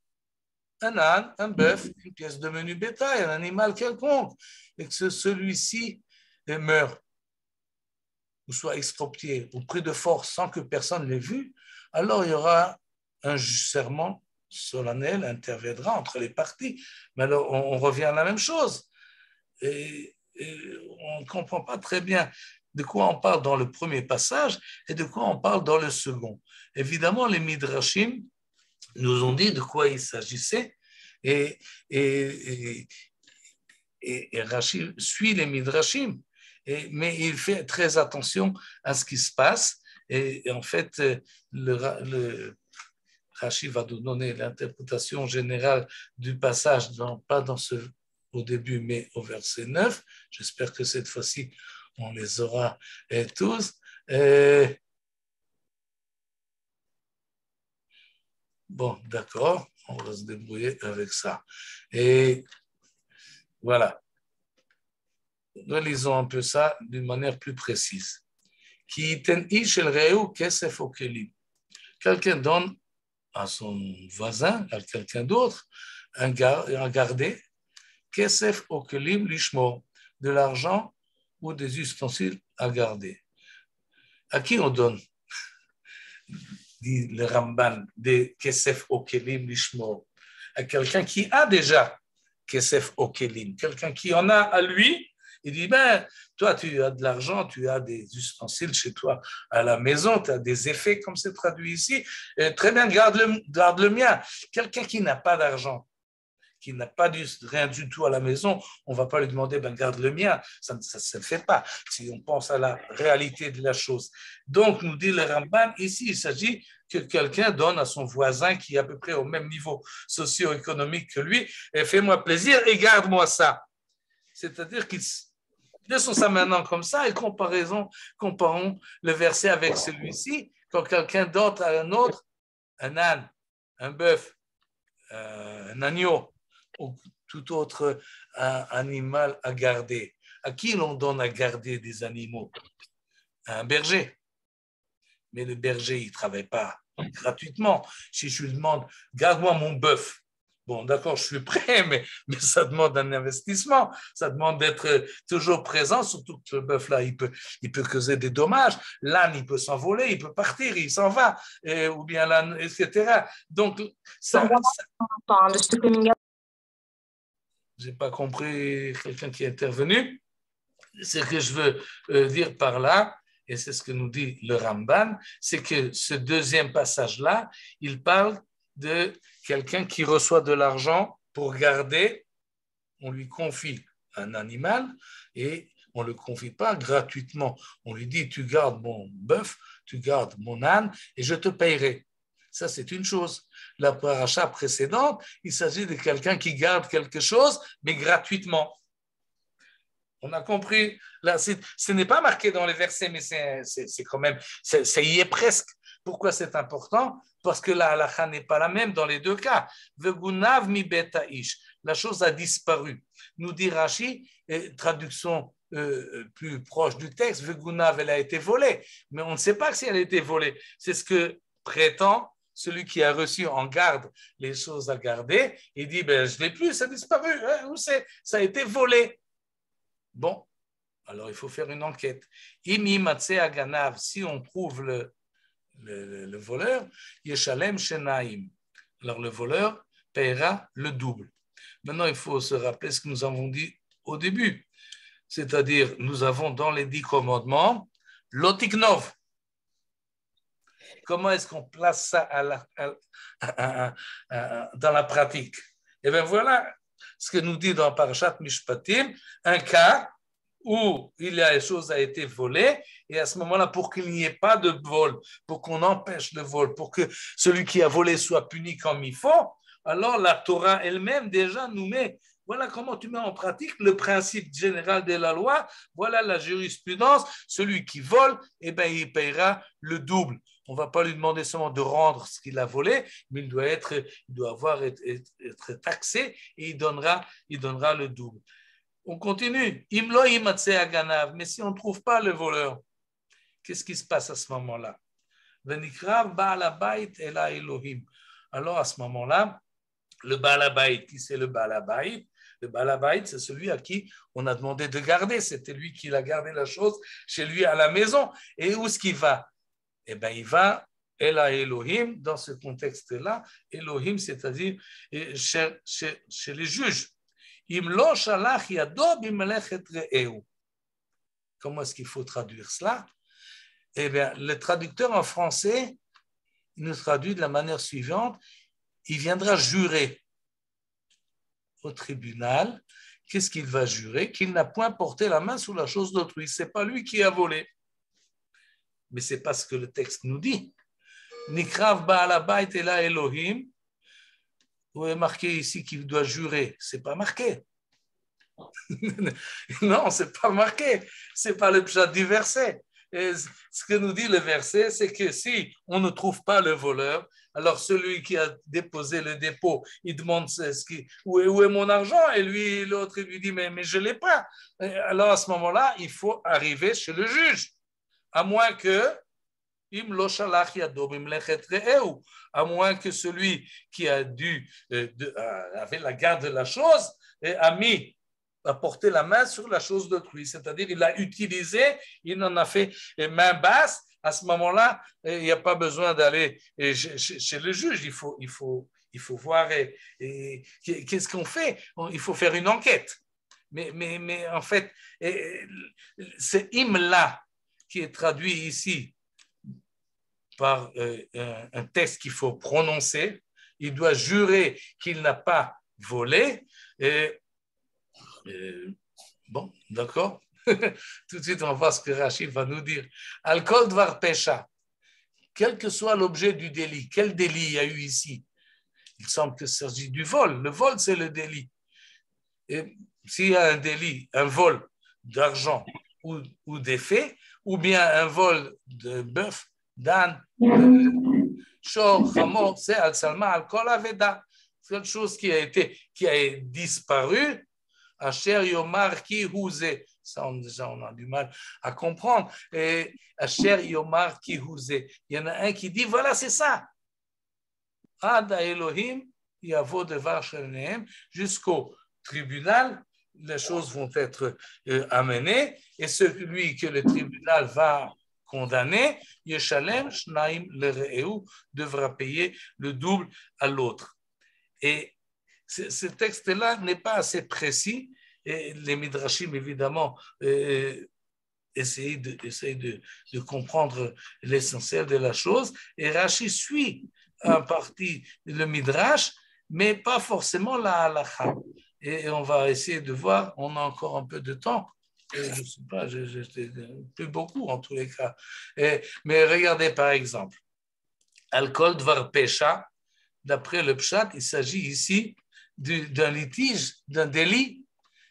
un âne, un bœuf, une pièce de menu bétail, un animal quelconque, et que celui-ci meurt, ou soit exproprié ou pris de force sans que personne l'ait vu, alors il y aura un serment solennel interviendra entre les parties. Mais alors on revient à la même chose. Et on ne comprend pas très bien de quoi on parle dans le premier passage et de quoi on parle dans le second. Évidemment, les Midrashim nous ont dit de quoi il s'agissait et Rashi suit les Midrashim. Mais il fait très attention à ce qui se passe. Et en fait, le Rashi va nous donner l'interprétation générale du passage, pas au début, mais au verset 9. J'espère que cette fois-ci, on les aura tous. Bon, d'accord, on va se débrouiller avec ça. Et voilà. Relisons un peu ça d'une manière plus précise. Quelqu'un donne à son voisin, à quelqu'un d'autre, un gardé, kesef okelim lishmo, de l'argent ou des ustensiles à garder. À qui on donne, dit le Ramban, des kesef okelim lishmo? À quelqu'un qui a déjà kesef okelim, quelqu'un qui en a à lui. Il dit, ben, toi, tu as de l'argent, tu as des ustensiles chez toi à la maison, tu as des effets, comme c'est traduit ici. Très bien, garde le mien. Quelqu'un qui n'a pas d'argent, qui n'a pas rien du tout à la maison, on ne va pas lui demander, ben, garde le mien. Ça ne se fait pas, si on pense à la réalité de la chose. Donc, nous dit le Ramban, ici, il s'agit que quelqu'un donne à son voisin qui est à peu près au même niveau socio-économique que lui, et fais-moi plaisir et garde-moi ça. C'est-à-dire qu'ils laissons ça maintenant comme ça et comparons le verset avec celui-ci. Quand quelqu'un donne à un autre un âne, un bœuf, un agneau ou tout autre animal à garder, à qui l'on donne à garder des animaux? À un berger. Mais le berger, il ne travaille pas gratuitement. Si je lui demande, garde-moi mon bœuf, bon, d'accord, je suis prêt, mais ça demande un investissement. Ça demande d'être toujours présent, surtout que le bœuf-là, il peut causer des dommages. L'âne, il peut s'envoler, il peut partir, il s'en va, ou bien l'âne, etc. Donc, ça j'ai pas compris quelqu'un qui est intervenu. Ce que je veux dire par là, et c'est ce que nous dit le Ramban, c'est que ce deuxième passage-là, il parle de quelqu'un qui reçoit de l'argent pour garder, on lui confie un animal et on ne le confie pas gratuitement. On lui dit, tu gardes mon bœuf, tu gardes mon âne et je te payerai. Ça, c'est une chose. La paracha précédente, il s'agit de quelqu'un qui garde quelque chose, mais gratuitement. On a compris. Là, ce n'est pas marqué dans les versets, mais c'est quand même, ça y est presque. Pourquoi c'est important? Parce que la halakha n'est pas la même dans les deux cas. Vegunav mi betaish. La chose a disparu. Nous dit Rashi, traduction plus proche du texte, Vegunav, elle a été volée. Mais on ne sait pas si elle a été volée. C'est ce que prétend celui qui a reçu en garde les choses à garder. Il dit, ben, je ne l'ai plus, ça a disparu. Hein, où c'est? Ça a été volé. Bon, alors il faut faire une enquête. Si on trouve le voleur, Yeshalem Shenaim. Alors le voleur paiera le double. Maintenant, il faut se rappeler ce que nous avons dit au début. C'est-à-dire, nous avons dans les 10 commandements l'otiknov. Comment est-ce qu'on place ça dans la pratique? Eh bien, voilà ce que nous dit dans Parashat Mishpatim, un cas où la chose a été volée, et à ce moment-là, pour qu'il n'y ait pas de vol, pour qu'on empêche le vol, pour que celui qui a volé soit puni comme il faut, alors la Torah elle-même déjà nous met, voilà comment tu mets en pratique le principe général de la loi, voilà la jurisprudence, celui qui vole, eh bien, il paiera le double. On ne va pas lui demander seulement de rendre ce qu'il a volé, mais il doit être taxé et il donnera le double. On continue. Mais si on ne trouve pas le voleur, qu'est-ce qui se passe à ce moment-là? Alors à ce moment-là, le Baal Habayit, qui c'est le Baal Habayit? Le Baal Habayit, c'est celui à qui on a demandé de garder. C'était lui qui a gardé la chose chez lui à la maison. Et où est-ce qu'il va? Eh bien, il va Ela Elohim, dans ce contexte-là. Elohim, c'est-à-dire chez les juges. Comment est-ce qu'il faut traduire cela? Eh bien, le traducteur en français, il nous traduit de la manière suivante. Il viendra jurer au tribunal qu'est-ce qu'il va jurer? Qu'il n'a point porté la main sur la chose d'autrui. Ce n'est pas lui qui a volé. Mais ce n'est pas ce que le texte nous dit. Nikrav Baal Habayit Ela Elohim. Vous avez marqué ici qu'il doit jurer. Ce n'est pas marqué. Non, ce n'est pas marqué. Ce n'est pas le pshat du verset. Et ce que nous dit le verset, c'est que si on ne trouve pas le voleur, alors celui qui a déposé le dépôt, il demande où est mon argent, et lui, l'autre, il lui dit mais je ne l'ai pas. Et alors à ce moment-là, il faut arriver chez le juge, à moins que à moins que celui qui a avait la garde de la chose a porté la main sur la chose d'autrui, c'est-à-dire il l'a utilisé, il en a fait main basse. À ce moment-là, il n'y a pas besoin d'aller chez le juge, il faut voir qu'est-ce qu'on fait. Il faut faire une enquête. Mais en fait, ce hymne-là qui est traduit ici par un texte qu'il faut prononcer, il doit jurer qu'il n'a pas volé. Bon, d'accord. Tout de suite, on va voir ce que Rachid va nous dire. Al-Kol Dvar Pesha, quel que soit l'objet du délit, quel délit il y a eu ici? Il semble que ça s'agit du vol. Le vol, c'est le délit. Et s'il y a un délit, un vol d'argent ou d'effets, ou bien un vol de bœuf, d'âne, shor, chamor, c'est al-salma, al-kol aveda. C'est quelque chose qui a disparu. Asher Yomar ki houze. Ça, on a du mal à comprendre. Et Asher Yomar ki houze. Il y en a un qui dit, voilà, c'est ça. Ad Elohim yavo devar shelnehem. Jusqu'au tribunal, les choses vont être amenées. Et celui que le tribunal va condamner, Yeshalem Shnaim le Re'eu, devra payer le double à l'autre. Et ce texte-là n'est pas assez précis, et les Midrashim, évidemment, essayent de comprendre l'essentiel de la chose, et Rashi suit en partie le Midrash, mais pas forcément la halakha. Et on va essayer de voir, on a encore un peu de temps, je ne sais pas, plus beaucoup en tous les cas. Mais regardez par exemple, Al-Kol Dvar Pesha, d'après le Pshat, il s'agit ici d'un litige, d'un délit,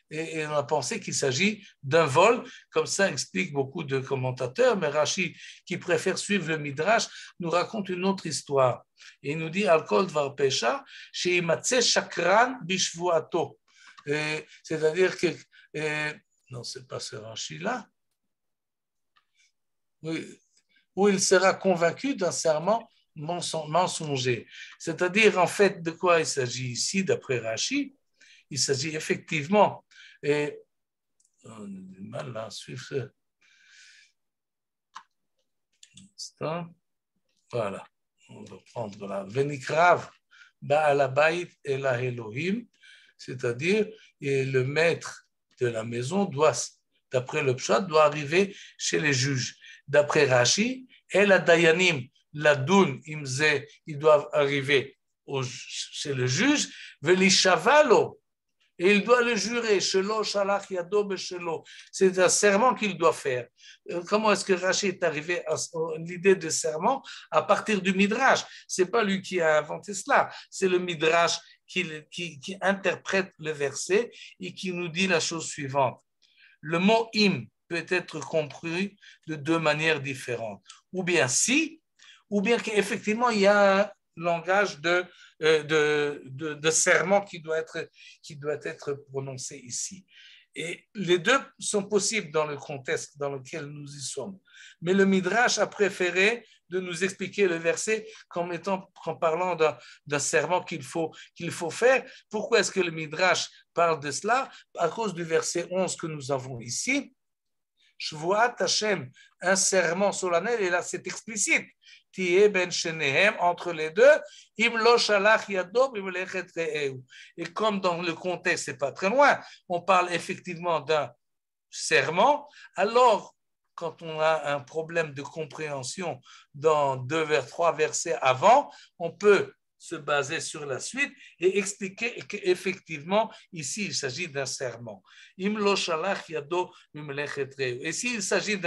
et on a pensé qu'il s'agit d'un vol, comme ça explique beaucoup de commentateurs, mais Rashi, qui préfère suivre le Midrash, nous raconte une autre histoire. Et il nous dit, Al-Kol Dvar Pesha, Sheimatse Shakran Bishvuato. C'est-à-dire que, non, c'est pas ce Rashi-là, où il sera convaincu d'un serment mensonger. C'est-à-dire, en fait, de quoi il s'agit ici, d'après Rashi? Il s'agit effectivement, et on a du mal à suivre ce. Voilà, on va prendre là. Venikrav Baal Habayit Ela Elohim, c'est-à-dire, le maître de la maison doit, d'après le Pshat, doit arriver chez les juges. D'après Rashi, Ela Dayanim, la doun imze, ils doivent arriver chez le juge, velishavalo, et il doit le jurer, shelo shalach yado beshelo. C'est un serment qu'il doit faire. Comment est-ce que Rashi est arrivé à l'idée de serment? À partir du Midrash. C'est pas lui qui a inventé cela, c'est le Midrash qui interprète le verset et qui nous dit la chose suivante. Le mot im peut être compris de deux manières différentes. Ou bien si, ou bien qu'effectivement, il y a un langage de serment qui doit être prononcé ici. Et les deux sont possibles dans le contexte dans lequel nous y sommes. Mais le Midrash a préféré de nous expliquer le verset en parlant d'un serment qu'il faut faire. Pourquoi est-ce que le Midrash parle de cela? À cause du verset 11 que nous avons ici. Shvuat Hashem, un serment solennel, et là c'est explicite. Tiye ben shenehem, entre les deux, im lo shalach yado b'melechet re'eu. Et comme dans le contexte, c'est pas très loin, on parle effectivement d'un serment, alors quand on a un problème de compréhension dans 2 vers 3 versets avant, on peut se baser sur la suite et expliquer qu'effectivement, ici, il s'agit d'un serment. Et s'il s'agit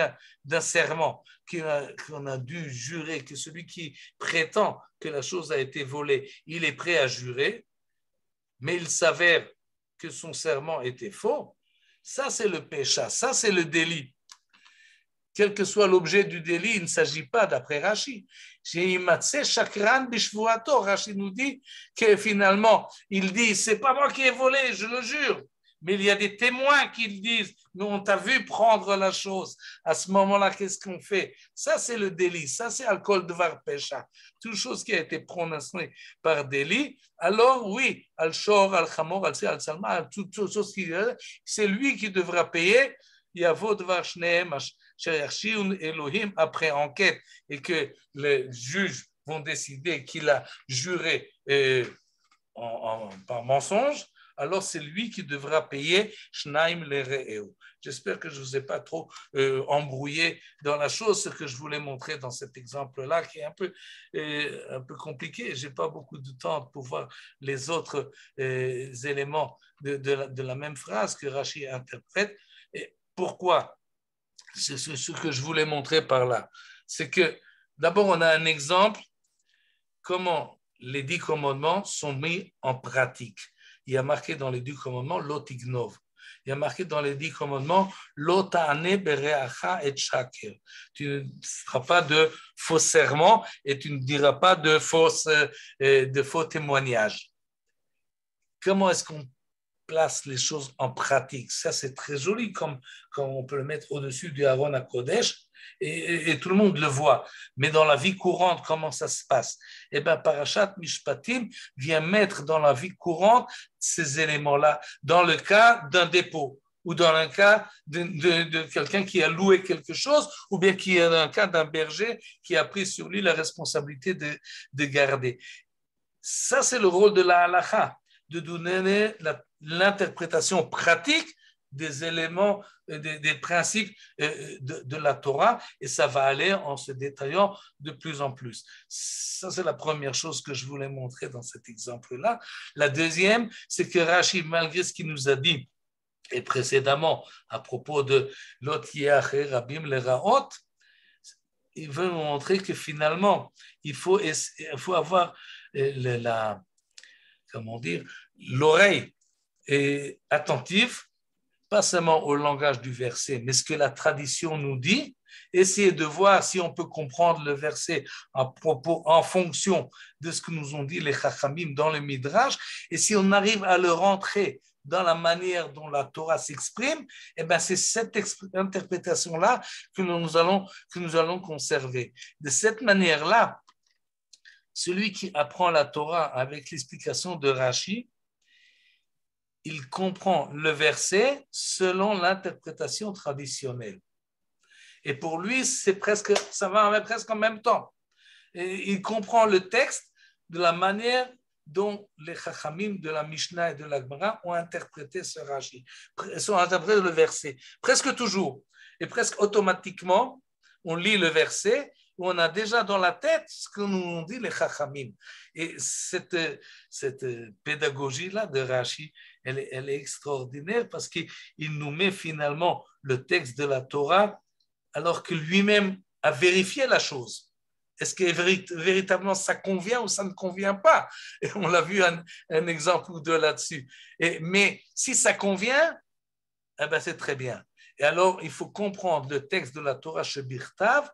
d'un serment qu'on a dû jurer, que celui qui prétend que la chose a été volée, il est prêt à jurer, mais il s'avère que son serment était faux, ça c'est le péché, ça c'est le délit. Quel que soit l'objet du délit, il ne s'agit pas, d'après Rashi. Rashi nous dit que finalement, il dit, c'est pas moi qui ai volé, je le jure. Mais il y a des témoins qui le disent, mais on t'a vu prendre la chose. À ce moment-là, qu'est-ce qu'on fait? Ça, c'est le délit. Ça, c'est alcool devar pécha. Toute chose qui a été prononcée par délit, alors oui, al-shor, al-chamor, al-salma, toute chose qui c'est lui qui devra payer. Yavo devar shneem Elohim, après enquête, et que les juges vont décider qu'il a juré par mensonge, alors c'est lui qui devra payer Shnaim le. J'espère que je ne vous ai pas trop embrouillé dans la chose. Ce que je voulais montrer dans cet exemple-là, qui est un peu compliqué, je n'ai pas beaucoup de temps pour voir les autres éléments de la même phrase que Rashi interprète. Et pourquoi? C'est ce que je voulais montrer par là. C'est que d'abord, on a un exemple comment les 10 commandements sont mis en pratique. Il y a marqué dans les 10 commandements l'otignov. Il y a marqué dans les 10 commandements l'otane bereacha et shaker. Tu ne feras pas de faux serments et tu ne diras pas de faux témoignages. Comment est-ce qu'on place les choses en pratique? Ça, c'est très joli, comme on peut le mettre au-dessus du Aaron à Kodesh, et tout le monde le voit. Mais dans la vie courante, comment ça se passe? Eh bien, Parashat Mishpatim vient mettre dans la vie courante ces éléments-là, dans le cas d'un dépôt, ou dans le cas de quelqu'un qui a loué quelque chose, ou bien qui est dans le cas d'un berger qui a pris sur lui la responsabilité de garder. Ça, c'est le rôle de la halakha, de donner l'interprétation pratique des éléments, des principes de la Torah, et ça va aller en se détaillant de plus en plus. Ça, c'est la première chose que je voulais montrer dans cet exemple-là. La deuxième, c'est que Rashi, malgré ce qu'il nous a dit et précédemment à propos de Lot Yeach Rabim le Raot, il veut nous montrer que finalement, il faut avoir l'oreille est attentive, pas seulement au langage du verset, mais ce que la tradition nous dit, essayer de voir si on peut comprendre le verset en fonction de ce que nous ont dit les Chachamim dans le Midrash, et si on arrive à le rentrer dans la manière dont la Torah s'exprime, eh ben c'est cette interprétation-là que nous allons conserver. De cette manière-là, celui qui apprend la Torah avec l'explication de Rashi, il comprend le verset selon l'interprétation traditionnelle. Et pour lui, ça va presque en même temps. Et il comprend le texte de la manière dont les Chachamim de la Mishnah et de la Gemara ont interprété ce Rashi, ont interprété le verset. Presque toujours. Et presque automatiquement, on lit le verset où on a déjà dans la tête ce que nous ont dit les Chachamim. Et cette pédagogie-là de Rashi, elle est extraordinaire parce qu'il nous met finalement le texte de la Torah alors que lui-même a vérifié la chose. Est-ce que véritablement ça convient ou ça ne convient pas? Et on l'a vu un exemple ou deux là-dessus. Mais si ça convient, eh ben c'est très bien. Et alors, il faut comprendre le texte de la Torah Shebirtav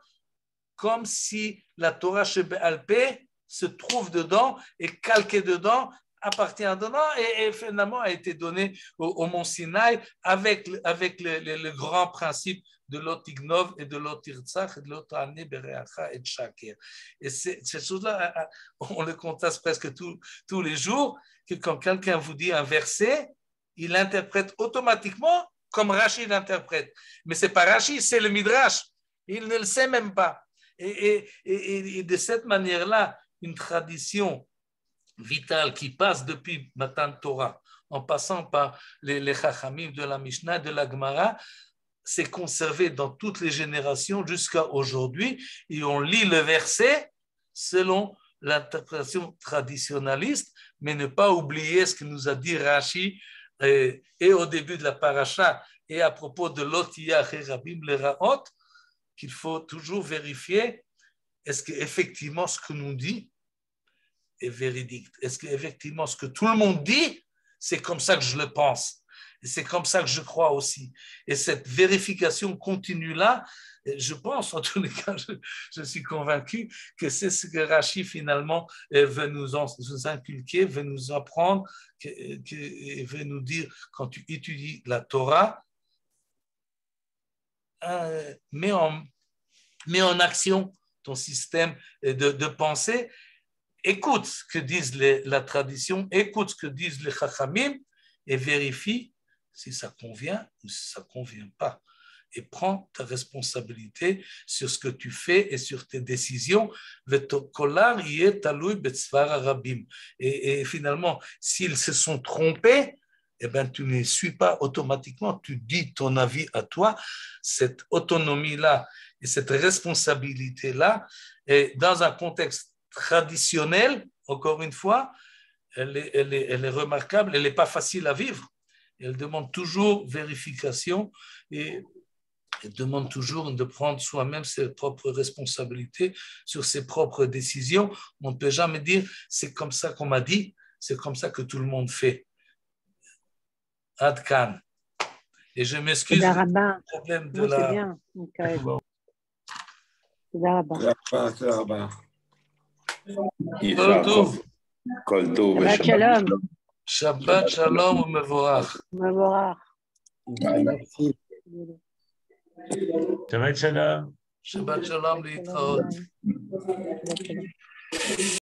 comme si la Torah Shebe'al Peh se trouve dedans et calquée dedans, appartient dedans et finalement a été donné au Mont Sinaï avec le grand principe de l'otignov et de l'otirtzach et de l'otane bereacha et de shaker. Et cette chose-là, on le constate presque tous les jours, que quand quelqu'un vous dit un verset, il l'interprète automatiquement comme Rashi l'interprète. Mais c'est pas Rashi, c'est le Midrash. Il ne le sait même pas. Et de cette manière-là, une tradition vitale qui passe depuis Matan Torah, en passant par les Chachamim de la Mishnah, de la Gemara, s'est conservé dans toutes les générations jusqu'à aujourd'hui, et on lit le verset selon l'interprétation traditionnaliste, mais ne pas oublier ce que nous a dit Rashi et au début de la paracha et à propos de l'Otiyah et Rabim Leraot, qu'il faut toujours vérifier est-ce qu'effectivement ce que nous dit est véridique. Est-ce qu'effectivement ce que tout le monde dit, c'est comme ça que je le pense. Et c'est comme ça que je crois aussi. Et cette vérification continue-là, je pense, en tous les cas, je suis convaincu que c'est ce que Rashi finalement veut nous inculquer, veut nous apprendre, veut nous dire quand tu étudies la Torah, mets en action ton système de pensée, écoute ce que disent la tradition, écoute ce que disent les Chachamim et vérifie si ça convient ou si ça ne convient pas. Et prends ta responsabilité sur ce que tu fais et sur tes décisions. Et finalement, s'ils se sont trompés, eh ben, tu ne les suis pas automatiquement, tu dis ton avis à toi. Cette autonomie-là et cette responsabilité-là, et dans un contexte traditionnel, encore une fois, elle est remarquable, elle n'est pas facile à vivre. Elle demande toujours vérification et elle demande toujours de prendre soi-même ses propres responsabilités sur ses propres décisions. On ne peut jamais dire c'est comme ça qu'on m'a dit, c'est comme ça que tout le monde fait. Adkan. Et je m'excuse pour le problème de la... C'est bien, Michael. Shabbat shalom. Shabbat shalom u'mevorach. Mevorach. Merci. Shabbat shalom. Shabbat shalom, להתראות.